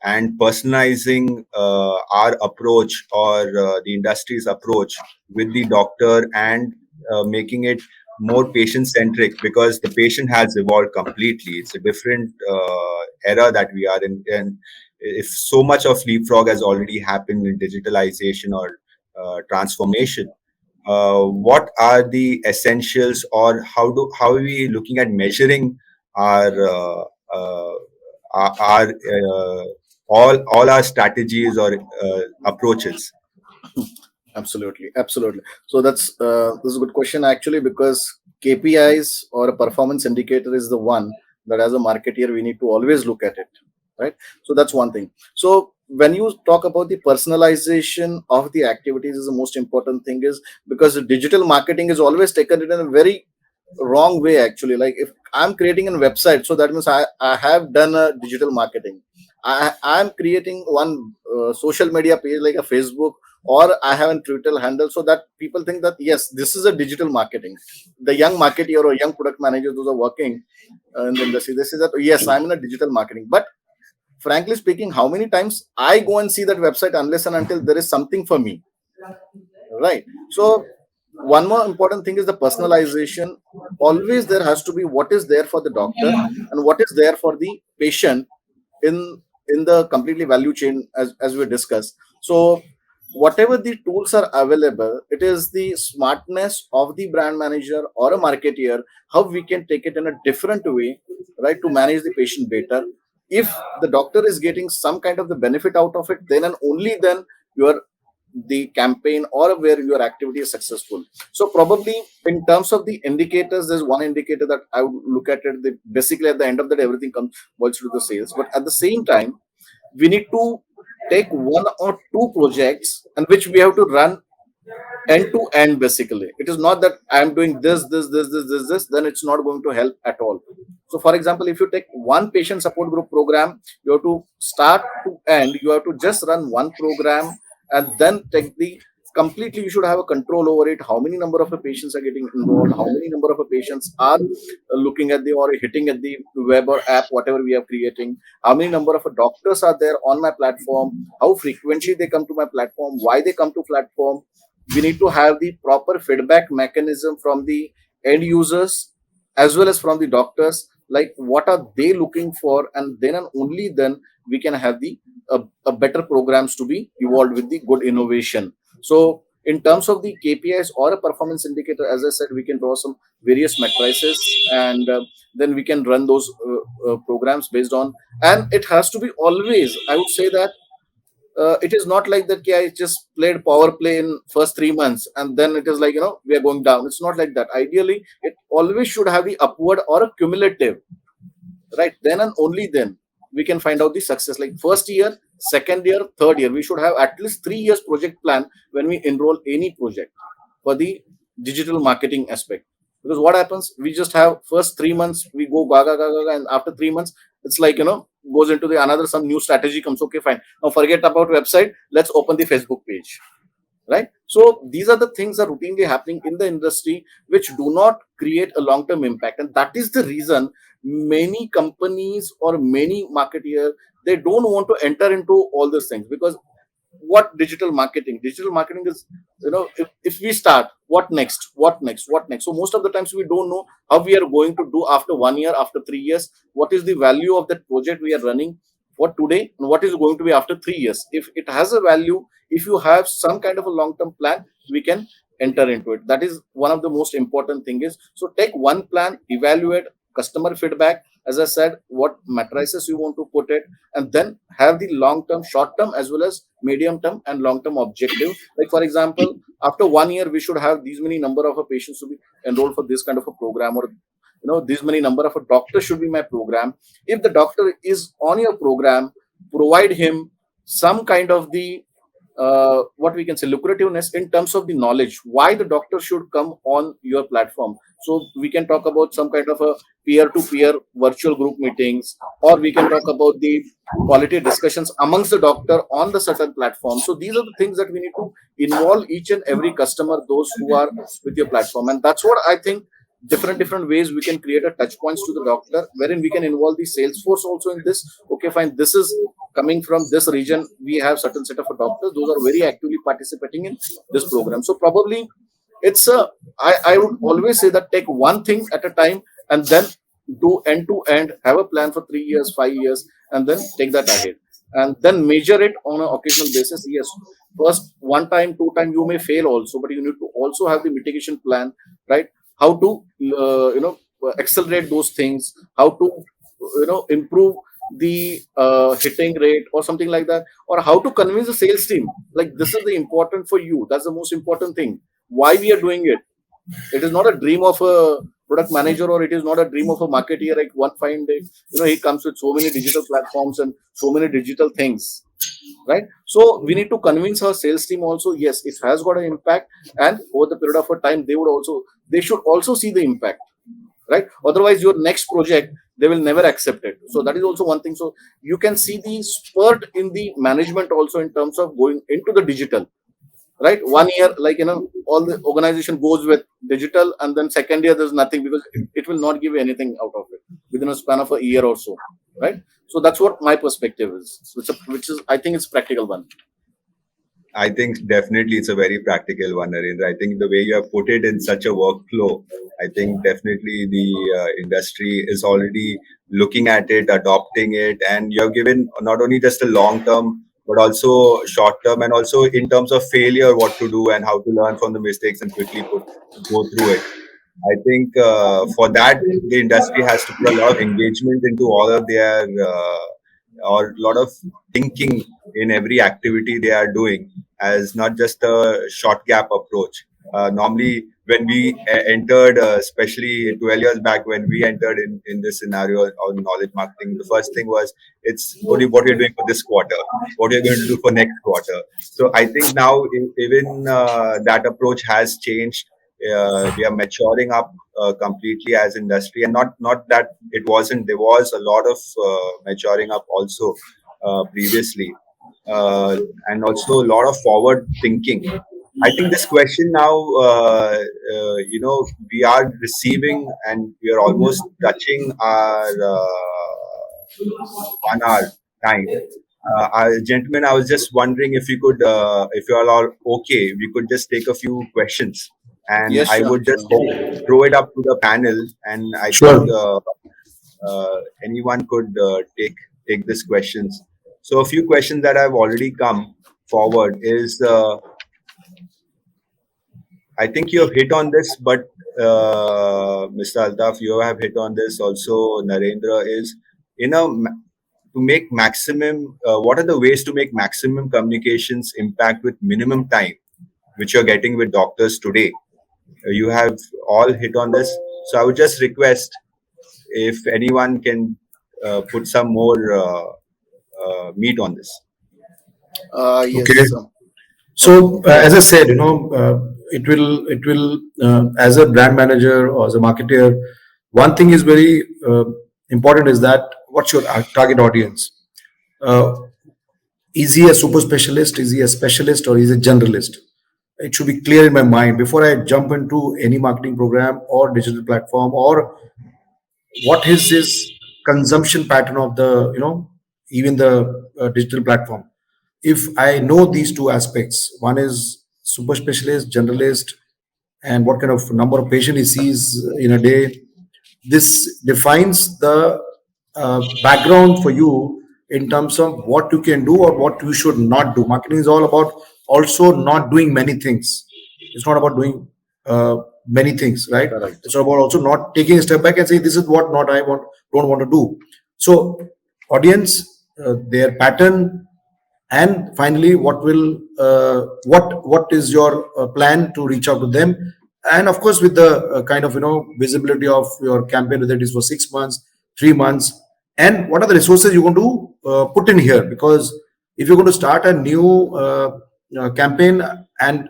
Speaker 1: and personalizing our approach or the industry's approach with the doctor and making it more patient centric, because the patient has evolved completely. It's a different era that we are in. And if so much of leapfrog has already happened in digitalization or transformation, what are the essentials, or how are we looking at measuring our all our strategies or approaches?
Speaker 4: Absolutely, absolutely. So this is a good question actually, because KPIs or a performance indicator is the one that as a marketeer we need to always look at it, right? So that's one thing. So when you talk about the personalization of the activities is the most important thing, is because the digital marketing is always taken it in a very wrong way actually. Like if I'm creating a website, so that means I have done a digital marketing. I'm creating one social media page like a Facebook, or I have a Twitter handle, so that people think that yes, this is a digital marketing. The young marketer or young product manager those are working in the industry, they say that yes, I'm in a digital marketing. But frankly speaking, how many times I go and see that website unless and until there is something for me, right? So one more important thing is the personalization. Always there has to be what is there for the doctor and what is there for the patient in the completely value chain, as we discussed. So whatever the tools are available, it is the smartness of the brand manager or a marketeer how we can take it in a different way, right, to manage the patient better. If the doctor is getting some kind of the benefit out of it, then and only then your the campaign or where your activity is successful. So probably in terms of the indicators, there's one indicator that I would look at it. Basically, at the end of the day, everything comes boils to the sales. But at the same time, we need to take one or two projects and which we have to run end to end. Basically, it is not that I am doing this, then it's not going to help at all. So for example, if you take one patient support group program, you have to start to end, you have to just run one program and then take the completely, you should have a control over it. How many number of patients are getting involved, how many number of patients are looking at the or hitting at the web or app, whatever we are creating, how many number of doctors are there on my platform, how frequently they come to my platform, why they come to platform. We need to have the proper feedback mechanism from the end users as well as from the doctors, like what are they looking for, and then and only then we can have the a better programs to be evolved with the good innovation. So in terms of the KPIs or a performance indicator, as I said, we can draw some various matrices, and then we can run those programs based on, and it has to be always, I would say that it is not like that. I just played power play in first 3 months and then it is like we are going down. It's not like that. Ideally, it always should have the upward or a cumulative, right? Then and only then we can find out the success. Like first year, second year, third year, we should have at least 3 years project plan when we enroll any project for the digital marketing aspect. Because what happens, we just have first 3 months we go gaga gaga gaga, and after 3 months it's like goes into the another some new strategy comes. Okay, fine, now forget about website, let's open the Facebook page, right? So these are the things that are routinely happening in the industry which do not create a long-term impact, and that is the reason many companies or many marketeers, they don't want to enter into all these things. Because what digital marketing is, if we start, what next, so most of the times we don't know how we are going to do after 1 year, after 3 years, what is the value of that project we are running for today and what is going to be after 3 years. If it has a value, if you have some kind of a long-term plan, we can enter into it. That is one of the most important thing is, so take one plan, evaluate customer feedback, as I said, what matrices you want to put it, and then have the long-term, short-term as well as medium-term and long-term objective. Like for example, after 1 year, we should have these many number of patients to be enrolled for this kind of a program, or this many number of a doctor should be my program. If the doctor is on your program, provide him some kind of the what we can say lucrativeness in terms of the knowledge why the doctor should come on your platform. So we can talk about some kind of a peer-to-peer virtual group meetings, or we can talk about the quality discussions amongst the doctor on the certain platform. So these are the things that we need to involve each and every customer, those who are with your platform. And that's what I think, different ways we can create a touch points to the doctor, wherein we can involve the sales force also in this. Okay, fine, this is coming from this region, we have certain set of doctors, those are very actively participating in this program. So probably it's a, I would always say that take one thing at a time, and then do end to end, have a plan for 3 years, 5 years, and then take that ahead, and then measure it on an occasional basis. Yes, first one time, two time you may fail also, but you need to also have the mitigation plan, right? How to accelerate those things, how to improve the hitting rate or something like that, or how to convince the sales team like this is the important for you, that's the most important thing, why we are doing it. It is not a dream of a product manager, or it is not a dream of a marketeer, like one fine day he comes with so many digital platforms and so many digital things, right? So we need to convince our sales team also, yes, it has got an impact, and over the period of a time they should also see the impact, right? Otherwise your next project they will never accept it. So that is also one thing. So you can see the spurt in the management also in terms of going into the digital, right? 1 year, like all the organization goes with digital, and then second year there's nothing, because it will not give you anything out of it within a span of a year or so, right? So that's what my perspective is, which is I think it's practical one.
Speaker 1: I think definitely it's a very practical one, Narendra. I think the way you have put it in such a workflow, I think definitely the industry is already looking at it, adopting it, and you have given not only just a long term, but also short term, and also in terms of failure, what to do and how to learn from the mistakes and quickly go through it. I think for that, the industry has to put a lot of engagement into all of their or a lot of thinking in every activity they are doing, as not just a short gap approach. Normally, when we entered, especially 12 years back, when we entered in this scenario on knowledge marketing, the first thing was it's only what you're doing for this quarter, what you're going to do for next quarter. So I think now even that approach has changed. We are maturing up completely as industry, and not that it wasn't, there was a lot of maturing up also previously, and also a lot of forward thinking. I think this question now, we are receiving, and we are almost touching our 1 hour time. Gentlemen, I was just wondering if you could, if you all are okay, we could just take a few questions, and
Speaker 4: Yes,
Speaker 1: I
Speaker 4: sure,
Speaker 1: would just
Speaker 4: sure.
Speaker 1: throw it up to the panel, and I think
Speaker 3: Sure.
Speaker 1: anyone could take these questions. So a few questions that have already come forward is, I think you have hit on this, but Mr. Altaf, you have hit on this also. Narendra, is to make maximum. What are the ways to make maximum communications impact with minimum time, which you're getting with doctors today? You have all hit on this, so I would just request if anyone can put some more meat on this.
Speaker 3: Okay.
Speaker 4: Yes.
Speaker 3: So as I said, it will as a brand manager or as a marketer, one thing is very important is that what's your target audience? Uh, is he a super specialist? Is he a specialist, or is he a generalist? It should be clear in my mind before I jump into any marketing program or digital platform, or what is his consumption pattern of the even the digital platform. If I know these two aspects, one is super specialist, generalist, and what kind of number of patient he sees in a day, this defines the background for you in terms of what you can do or what you should not do. Marketing is all about also not doing many things. It's not about doing many things, right?
Speaker 4: Correct.
Speaker 3: It's about also not taking a step back and say this is what not I don't want to do. So audience, their pattern, and finally what is your plan to reach out to them, and of course with the kind of visibility of your campaign, whether it is for 6 months, 3 months, and what are the resources you're going to put in here, because if you're going to start a new campaign and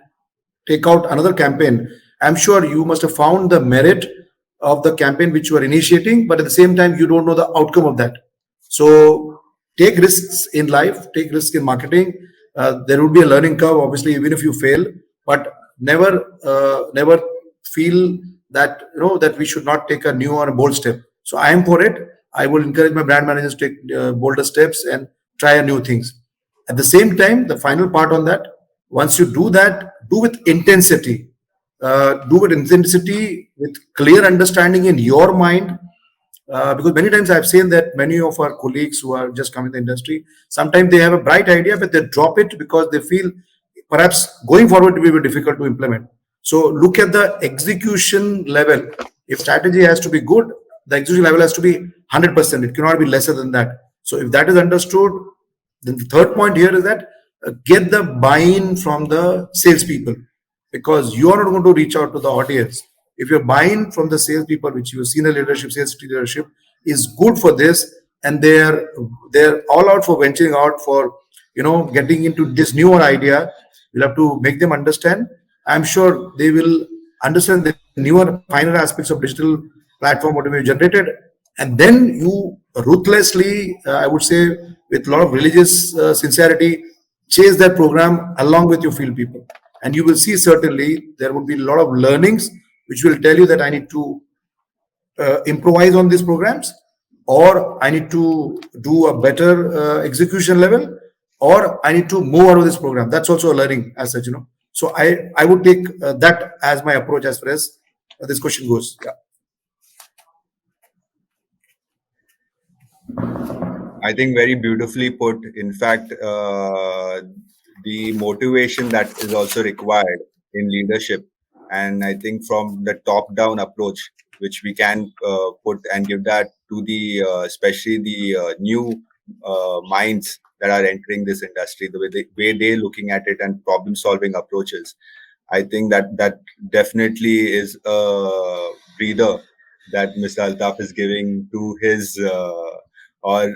Speaker 3: take out another campaign, I'm sure you must have found the merit of the campaign which you are initiating, but at the same time, you don't know the outcome of that. So take risks in life, take risks in marketing. There would be a learning curve, obviously, even if you fail, but never feel that that we should not take a new or a bold step. So I am for it. I will encourage my brand managers to take bolder steps and try new things. At the same time, the final part on that, once you do that, do with intensity. Do with intensity, with clear understanding in your mind, because many times I've seen that many of our colleagues who are just coming in the industry, sometimes they have a bright idea, but they drop it because they feel perhaps going forward it will be difficult to implement. So look at the execution level. If strategy has to be good, the execution level has to be 100%. It cannot be lesser than that. So if that is understood, then the third point here is that get the buy-in from the salespeople, because you are not going to reach out to the audience. If you're buying from the salespeople, which your senior leadership, sales leadership is good for this, and they're all out for venturing out for getting into this newer idea, you'll have to make them understand. I'm sure they will understand the newer, finer aspects of digital platform, whatever you generated, and then you ruthlessly, I would say, with a lot of religious sincerity, chase that program along with your field people, and you will see certainly there would be a lot of learnings which will tell you that I need to improvise on these programs, or I need to do a better execution level, or I need to move out of this program. That's also a learning as such. So I would take that as my approach as far as this question goes. Yeah.
Speaker 1: I think very beautifully put. In fact, the motivation that is also required in leadership, and I think from the top-down approach, which we can put and give that to the especially the new minds that are entering this industry, the way they're looking at it and problem-solving approaches. I think that definitely is a breather that Mr. Altaf is giving to his, or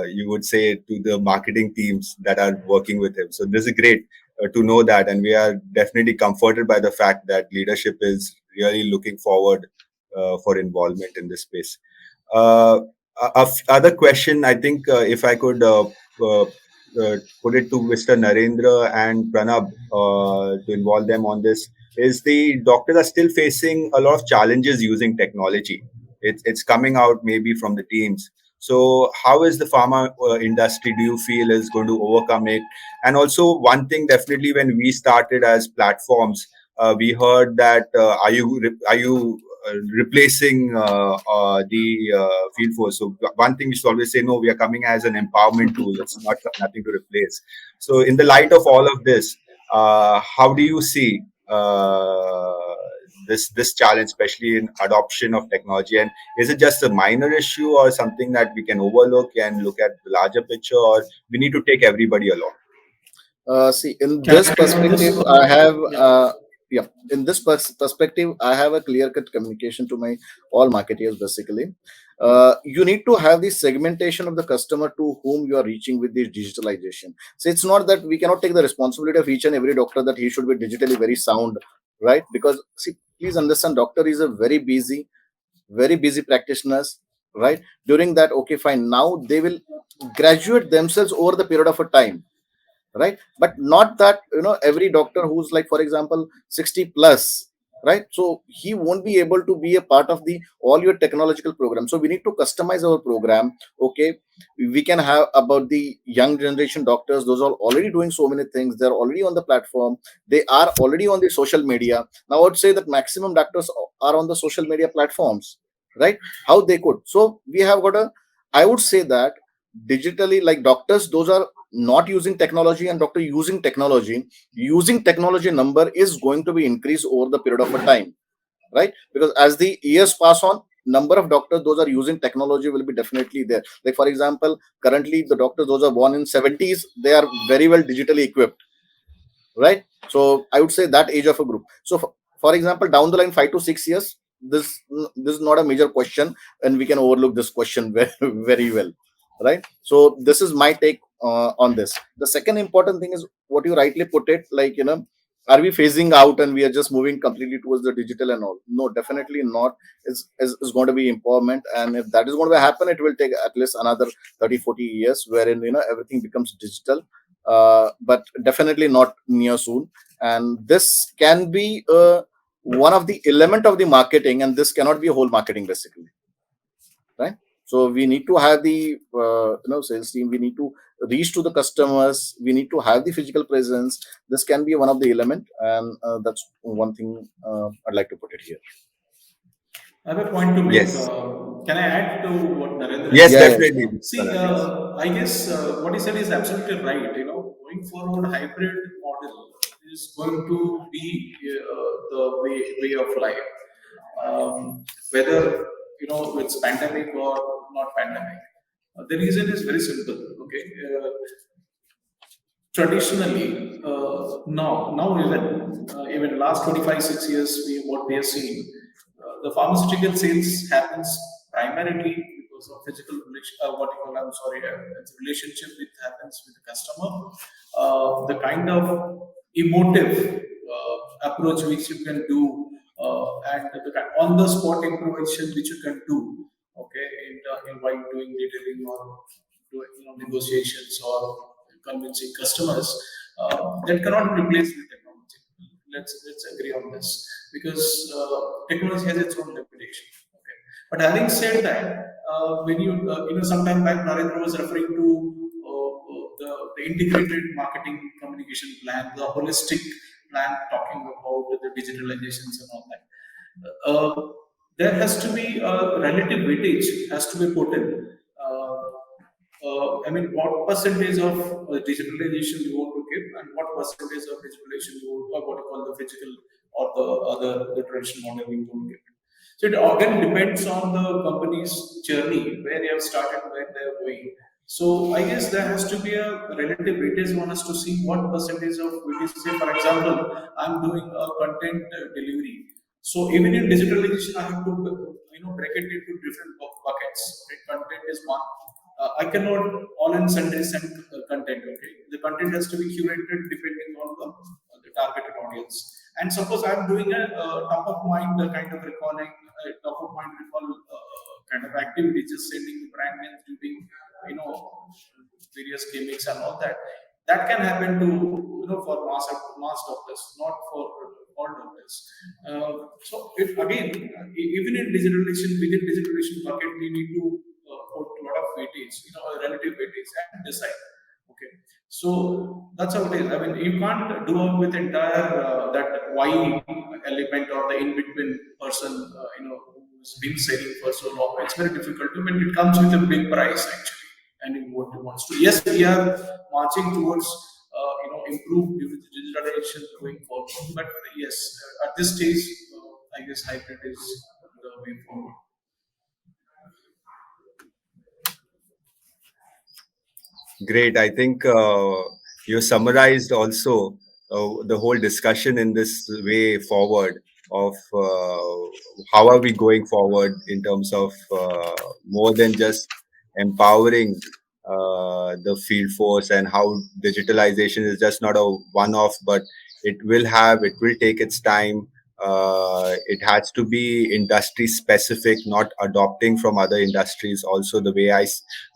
Speaker 1: you would say to the marketing teams that are working with him. So this is great to know that, and we are definitely comforted by the fact that leadership is really looking forward for involvement in this space. Other question, I think, if I could put it to Mr. Narendra and Pranab to involve them on this, is the doctors are still facing a lot of challenges using technology. It's coming out maybe from the teams. So how is the pharma industry, do you feel, is going to overcome it? And also one thing, definitely when we started as platforms, we heard that are you replacing the field force? So one thing we should always say, no, we are coming as an empowerment tool. It's not nothing to replace. So in the light of all of this, how do you see this challenge, especially in adoption of technology? And is it just a minor issue or something that we can overlook and look at the larger picture, or we need to take everybody along?
Speaker 4: See, in
Speaker 2: Can
Speaker 4: this
Speaker 2: I add on this?
Speaker 4: perspective, I have,
Speaker 2: Yeah.
Speaker 4: yeah, in this perspective, I have a clear-cut communication to my all marketeers. Basically, you need to have the segmentation of the customer to whom you are reaching with this digitalization. So it's not that we cannot take the responsibility of each and every doctor that he should be digitally very sound, right? Because see, please understand, doctor is a very busy practitioners, right? During that, okay, fine. Now they will graduate themselves over the period of a time, right? But not that every doctor who's like, for example, 60 plus, right? So he won't be able to be a part of the all your technological program. So we need to customize our program. Okay, we can have about the young generation doctors. Those are already doing so many things. They're already on the platform. They are already on the social media. Now I would say that maximum doctors are on the social media platforms, right? How they could. So we have got a, I would say that digitally, like doctors, those are not using technology, and doctor using technology number is going to be increased over the period of a time, right? Because as the years pass on, number of doctors those are using technology will be definitely there. Like for example, currently the doctors those are born in 70s, they are very well digitally equipped, right? So I would say that age of a group. So for example, down the line 5 to 6 years, this is not a major question, and we can overlook this question very, very well, right? So this is my take on this. The second important thing is what you rightly put it, like, are we phasing out and we are just moving completely towards the digital and all? No, definitely not. Is going to be empowerment, and if that is going to happen, it will take at least another 30, 40 years, wherein everything becomes digital, but definitely not near soon. And this can be one of the element of the marketing, and this cannot be a whole marketing basically, right? So we need to have the sales team. We need to reach to the customers. We need to have the physical presence. This can be one of the element, and that's one thing I'd like to put it here.
Speaker 2: I have a point to make.
Speaker 1: Yes.
Speaker 2: Can I add to what Narendra has
Speaker 1: Yes,
Speaker 4: Yeah,
Speaker 2: said?
Speaker 4: yeah,
Speaker 1: definitely.
Speaker 4: sure.
Speaker 2: See,
Speaker 1: Parag, yes.
Speaker 2: I guess what he said is absolutely right. Going forward, hybrid model is going to be the way of life. Whether it's pandemic or not pandemic. The reason is very simple. Okay, traditionally, now even last 25, 6 years, what we have seen, the pharmaceutical sales happens primarily because of physical what you call, I'm sorry, it's a relationship which happens with the customer, the kind of emotive approach which you can do, and the on the spot improvisation which you can do, okay, in while doing detailing or doing negotiations or convincing customers, that cannot be replaced with technology. Let's agree on this, because technology has its own limitation. Okay, but having said that, when sometime back Narendra was referring to the integrated marketing communication plan, the holistic plan, talking about the digitalizations and all that. There has to be a relative weightage has to be put in. I mean, what percentage of digitalization you want to give, and what percentage of digitalization you want, or what you call the physical or the other the traditional model you want to give. So it again depends on the company's journey, where they have started, where they are going. So I guess there has to be a relative weightage. One has to see what percentage of weightage. Say, for example, I'm doing a content delivery. So even in digitalization, I have to break it into different buckets. Okay, content is one. I cannot all in Sunday send content. Okay, the content has to be curated depending on the targeted audience. And suppose I'm doing a top of mind kind of recalling, top of mind recall kind of activity, just sending the brand names, doing various gimmicks and all that. That can happen to for mass doctors, not for all doctors. So it again, even in digitalization, within digitalization bucket, we need to put a lot of weightage, a relative weightage, and decide. Okay, so that's how it is. I mean, you can't do out with entire that why element or the in between person, who's been selling for so long. It's very difficult to, when it comes with a big price actually, and what it wants to. Yes, we are marching towards improved digitalization going forward, but yes, at this stage, I guess hybrid is the way forward.
Speaker 1: Great. I think you summarized also the whole discussion in this way forward of how are we going forward in terms of more than just empowering the field force, and how digitalization is just not a one-off, but it will take its time. It has to be industry specific, not adopting from other industries. Also, the way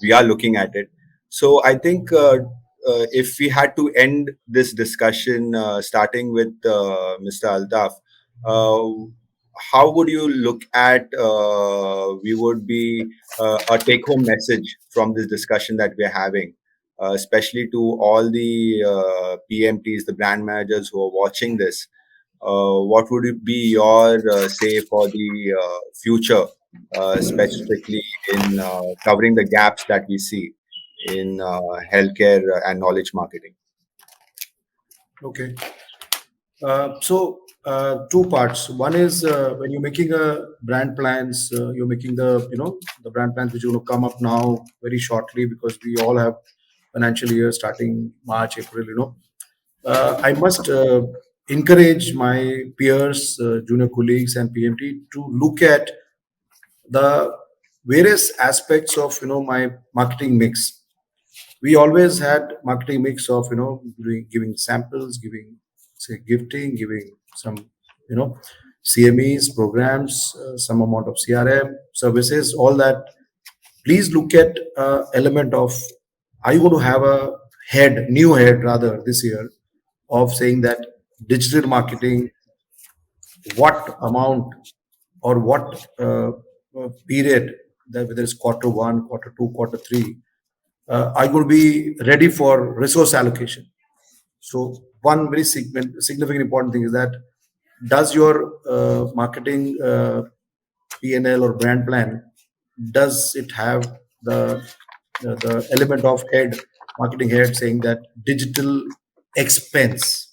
Speaker 1: we are looking at it. So I think if we had to end this discussion, starting with Mr. Altaf, uh, how would you look at we would be a take-home message from this discussion that we're having, especially to all the PMTs, the brand managers who are watching this? What would it be your say for the future, specifically in covering the gaps that we see? in healthcare and knowledge marketing.
Speaker 3: Okay. Two parts. One is when you're making a brand plans, you're making the brand plans which are going to come up now very shortly, because we all have financial year starting March, April. I must encourage my peers, junior colleagues, and PMT to look at the various aspects of my marketing mix. We always had marketing mix of giving samples, giving, say, gifting, giving some you know CMEs programs, some amount of CRM services, all that. Please look at element of, are you going to have a new head rather this year, of saying that digital marketing, what amount or what period, that whether it's quarter 1, quarter 2, quarter 3, are you going to be ready for resource allocation. So one very significant important thing is that, does your marketing P&L or brand plan, does it have the element of marketing head saying that digital expense?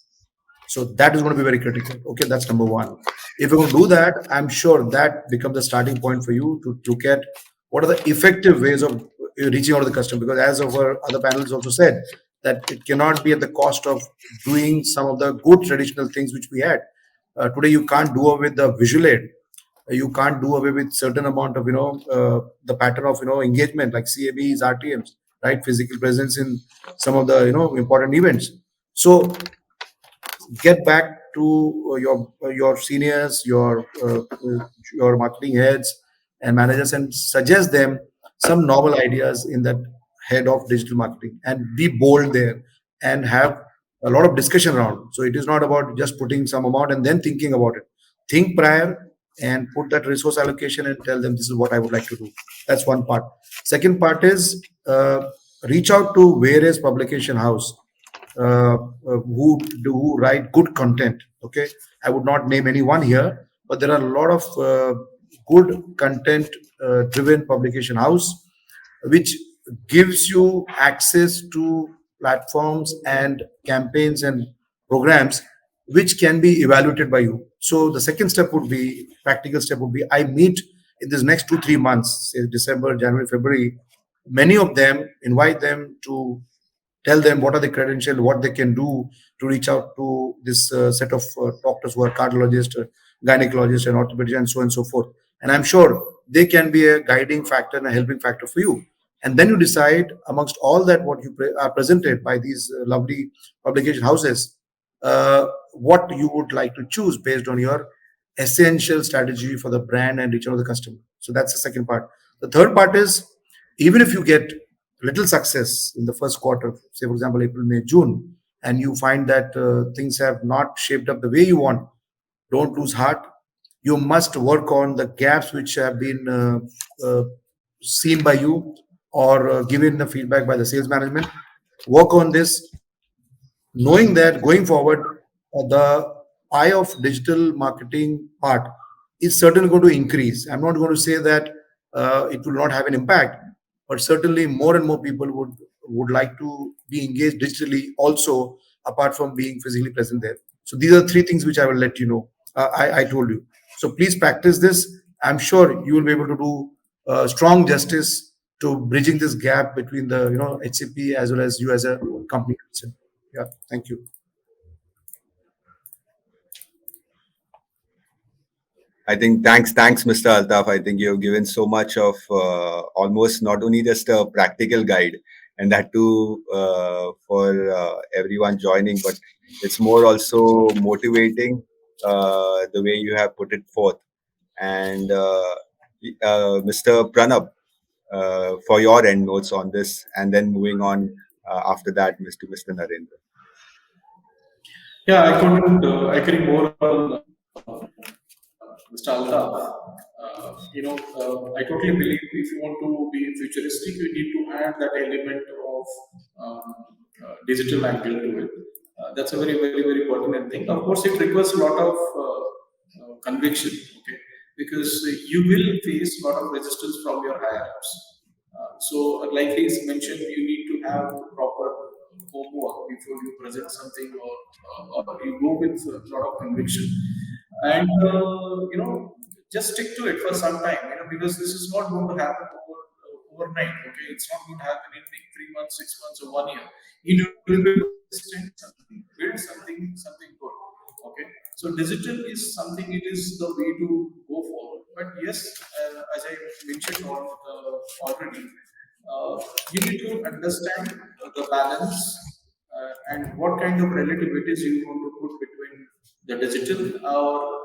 Speaker 3: So that is going to be very critical. Okay, that's number one. If you're going to do that, I'm sure that becomes a starting point for you to look at what are the effective ways of reaching out to the customer. Because as our other panelists also said, that it cannot be at the cost of doing some of the good traditional things which we had. Today, you can't do away with the visual aid. You can't do away with certain amount of the pattern of engagement like CMEs, RTMs, right? Physical presence in some of the important events. So get back to your seniors, your marketing heads and managers, and suggest them some novel ideas in that head of digital marketing, and be bold there and have a lot of discussion around. So it is not about just putting some amount and then thinking about it. Think prior and put that resource allocation and tell them, this is what I would like to do. That's one part. Second part is reach out to various publication house who write good content. Okay, I would not name anyone here, but there are a lot of good content driven publication house which gives you access to platforms and campaigns and programs which can be evaluated by you. So the second step would be, practical step would be, I meet in this next 2-3 months, say December, January, February, many of them, invite them to tell them what are the credentials, what they can do to reach out to this set of doctors who are cardiologists, gynecologists, and orthopedists, and so on and so forth. And I'm sure they can be a guiding factor and a helping factor for you. And then you decide amongst all that what you are presented by these lovely publication houses, what you would like to choose based on your essential strategy for the brand and reach out to the customer. So that's the second part. The third part is, even if you get little success in the first quarter, say for example April, May, June, and you find that things have not shaped up the way you want, don't lose heart. You must work on the gaps which have been seen by you or given the feedback by the sales management. Work on this, knowing that going forward, the pie of digital marketing part is certainly going to increase. I'm not going to say that it will not have an impact, but certainly more and more people would like to be engaged digitally also, apart from being physically present there. So these are 3 things which I will let you know. I told you. So please practice this. I'm sure you will be able to do strong justice to bridging this gap between the HCP as well as you as a company. Yeah, thank you.
Speaker 1: I think thanks, Mr. Altaf. I think you've given so much of almost not only just a practical guide, and that too for everyone joining, but it's more also motivating the way you have put it forth. And Mr. Pranab, for your end notes on this, and then moving on after that, Mr. Narendra.
Speaker 2: Yeah, I couldn't agree more on Mr. Altaf. I totally believe if you want to be futuristic, you need to add that element of digital angle to it. That's a very, very, very pertinent thing. Of course, it requires a lot of conviction, okay, because you will face a lot of resistance from your higher ups. So, like he's mentioned, you need to have the proper homework before you present something, or you go with a lot of conviction. And just stick to it for some time, because this is not going to happen overnight. Okay, it's not going to happen in 3 months, 6 months, or 1 year. You need to be consistent, something, build something good. Okay, so digital is something. It is the way to go forward. But yes, as I mentioned already, you need to understand the balance, and what kind of relative weightage you want to put between the digital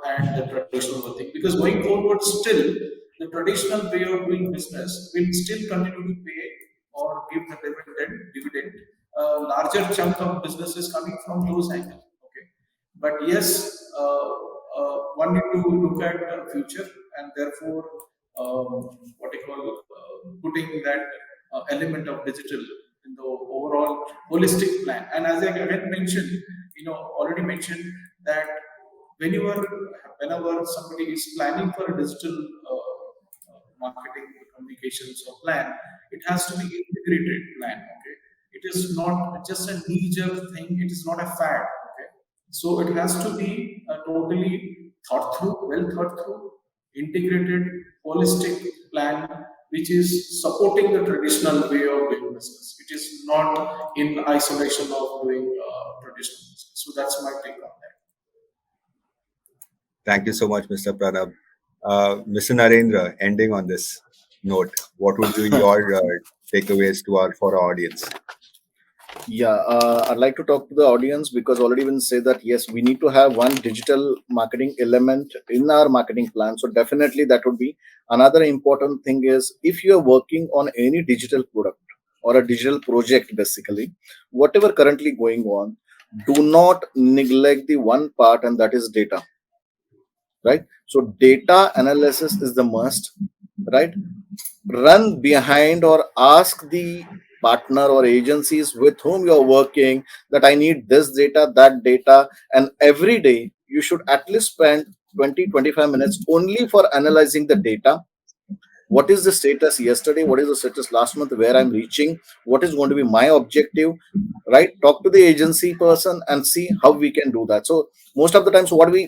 Speaker 2: and the traditional thing. Because going forward, still the traditional way of doing business will still continue to pay or give the dividend. A larger chunk of business is coming from those angles. Okay, but yes, one need to look at the future, and therefore, what you call putting that element of digital in the overall holistic plan. And as I again mentioned, already mentioned that whenever whenever somebody is planning for a digital marketing communications or plan, it has to be integrated plan. Okay, it is not just a knee-jerk thing. It is not a fad. Okay, so it has to be a totally thought through, well thought through, integrated, holistic plan, which is supporting the traditional way of doing business. It is not in isolation of doing traditional business. So that's my take on that.
Speaker 1: Thank you so much, Mr. Pranab. Mr. Narendra, ending on this note, what would be your takeaways for our audience?
Speaker 4: Yeah, I'd like to talk to the audience because already been say that yes, we need to have one digital marketing element in our marketing plan. So definitely that would be another important thing is if you are working on any digital product or a digital project, basically, whatever currently going on, do not neglect the one part, and that is data, right? So data analysis is the must, right? Run behind or ask the partner or agencies with whom you're working that I need this data, that data, and every day you should at least spend 20-25 minutes only for analyzing the data. What is the status yesterday, what is the status last month, where I'm reaching, what is going to be my objective, right? Talk to the agency person and see how we can do that. So most of the times what we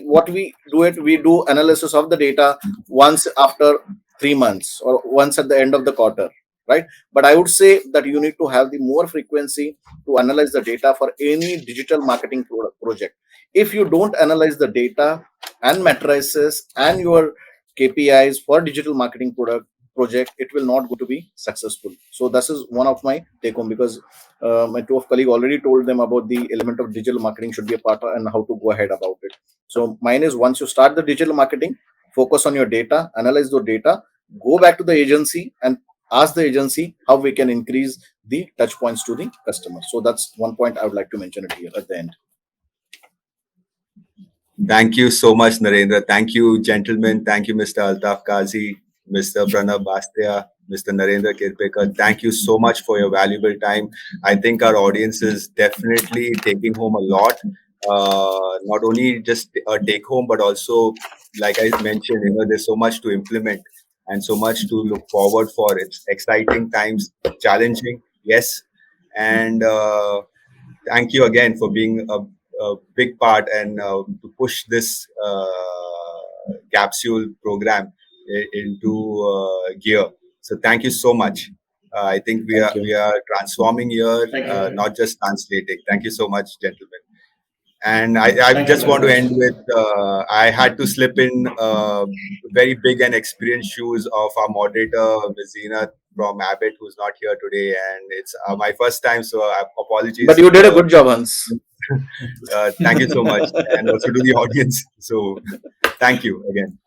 Speaker 4: do it, we do analysis of the data once after 3 months or once at the end of the quarter, right? But I would say that you need to have the more frequency to analyze the data for any digital marketing project. If you don't analyze the data and matrices and your KPIs for digital marketing project, it will not go to be successful. So this is one of my take home, because my two of colleague already told them about the element of digital marketing should be a part of and how to go ahead about it. So mine is, once you start the digital marketing, focus on your data, analyze the data, go back to the agency and ask the agency how we can increase the touch points to the customer. So that's one point I would like to mention it here at the end.
Speaker 1: Thank you so much, Narendra. Thank you, gentlemen. Thank you, Mr. Altaf Qazi, Mr. Pranab Bastya, Mr. Narendra Kirpekar. Thank you so much for your valuable time. I think our audience is definitely taking home a lot. Not only just a take home, but also, like I mentioned, there's so much to implement and so much to look forward for. It's exciting times, challenging, yes. And thank you again for being a big part and to push this capsule program into gear. So thank you so much. I think we are transforming here, not just translating. Thank you so much, gentlemen. And I just want to end with I had to slip in very big and experienced shoes of our moderator, Ms. Zeenat from Abbott, who's not here today. And it's my first time, so apologies.
Speaker 4: But you did a good job, Hans.
Speaker 1: Thank you so much. And also to the audience. So thank you again.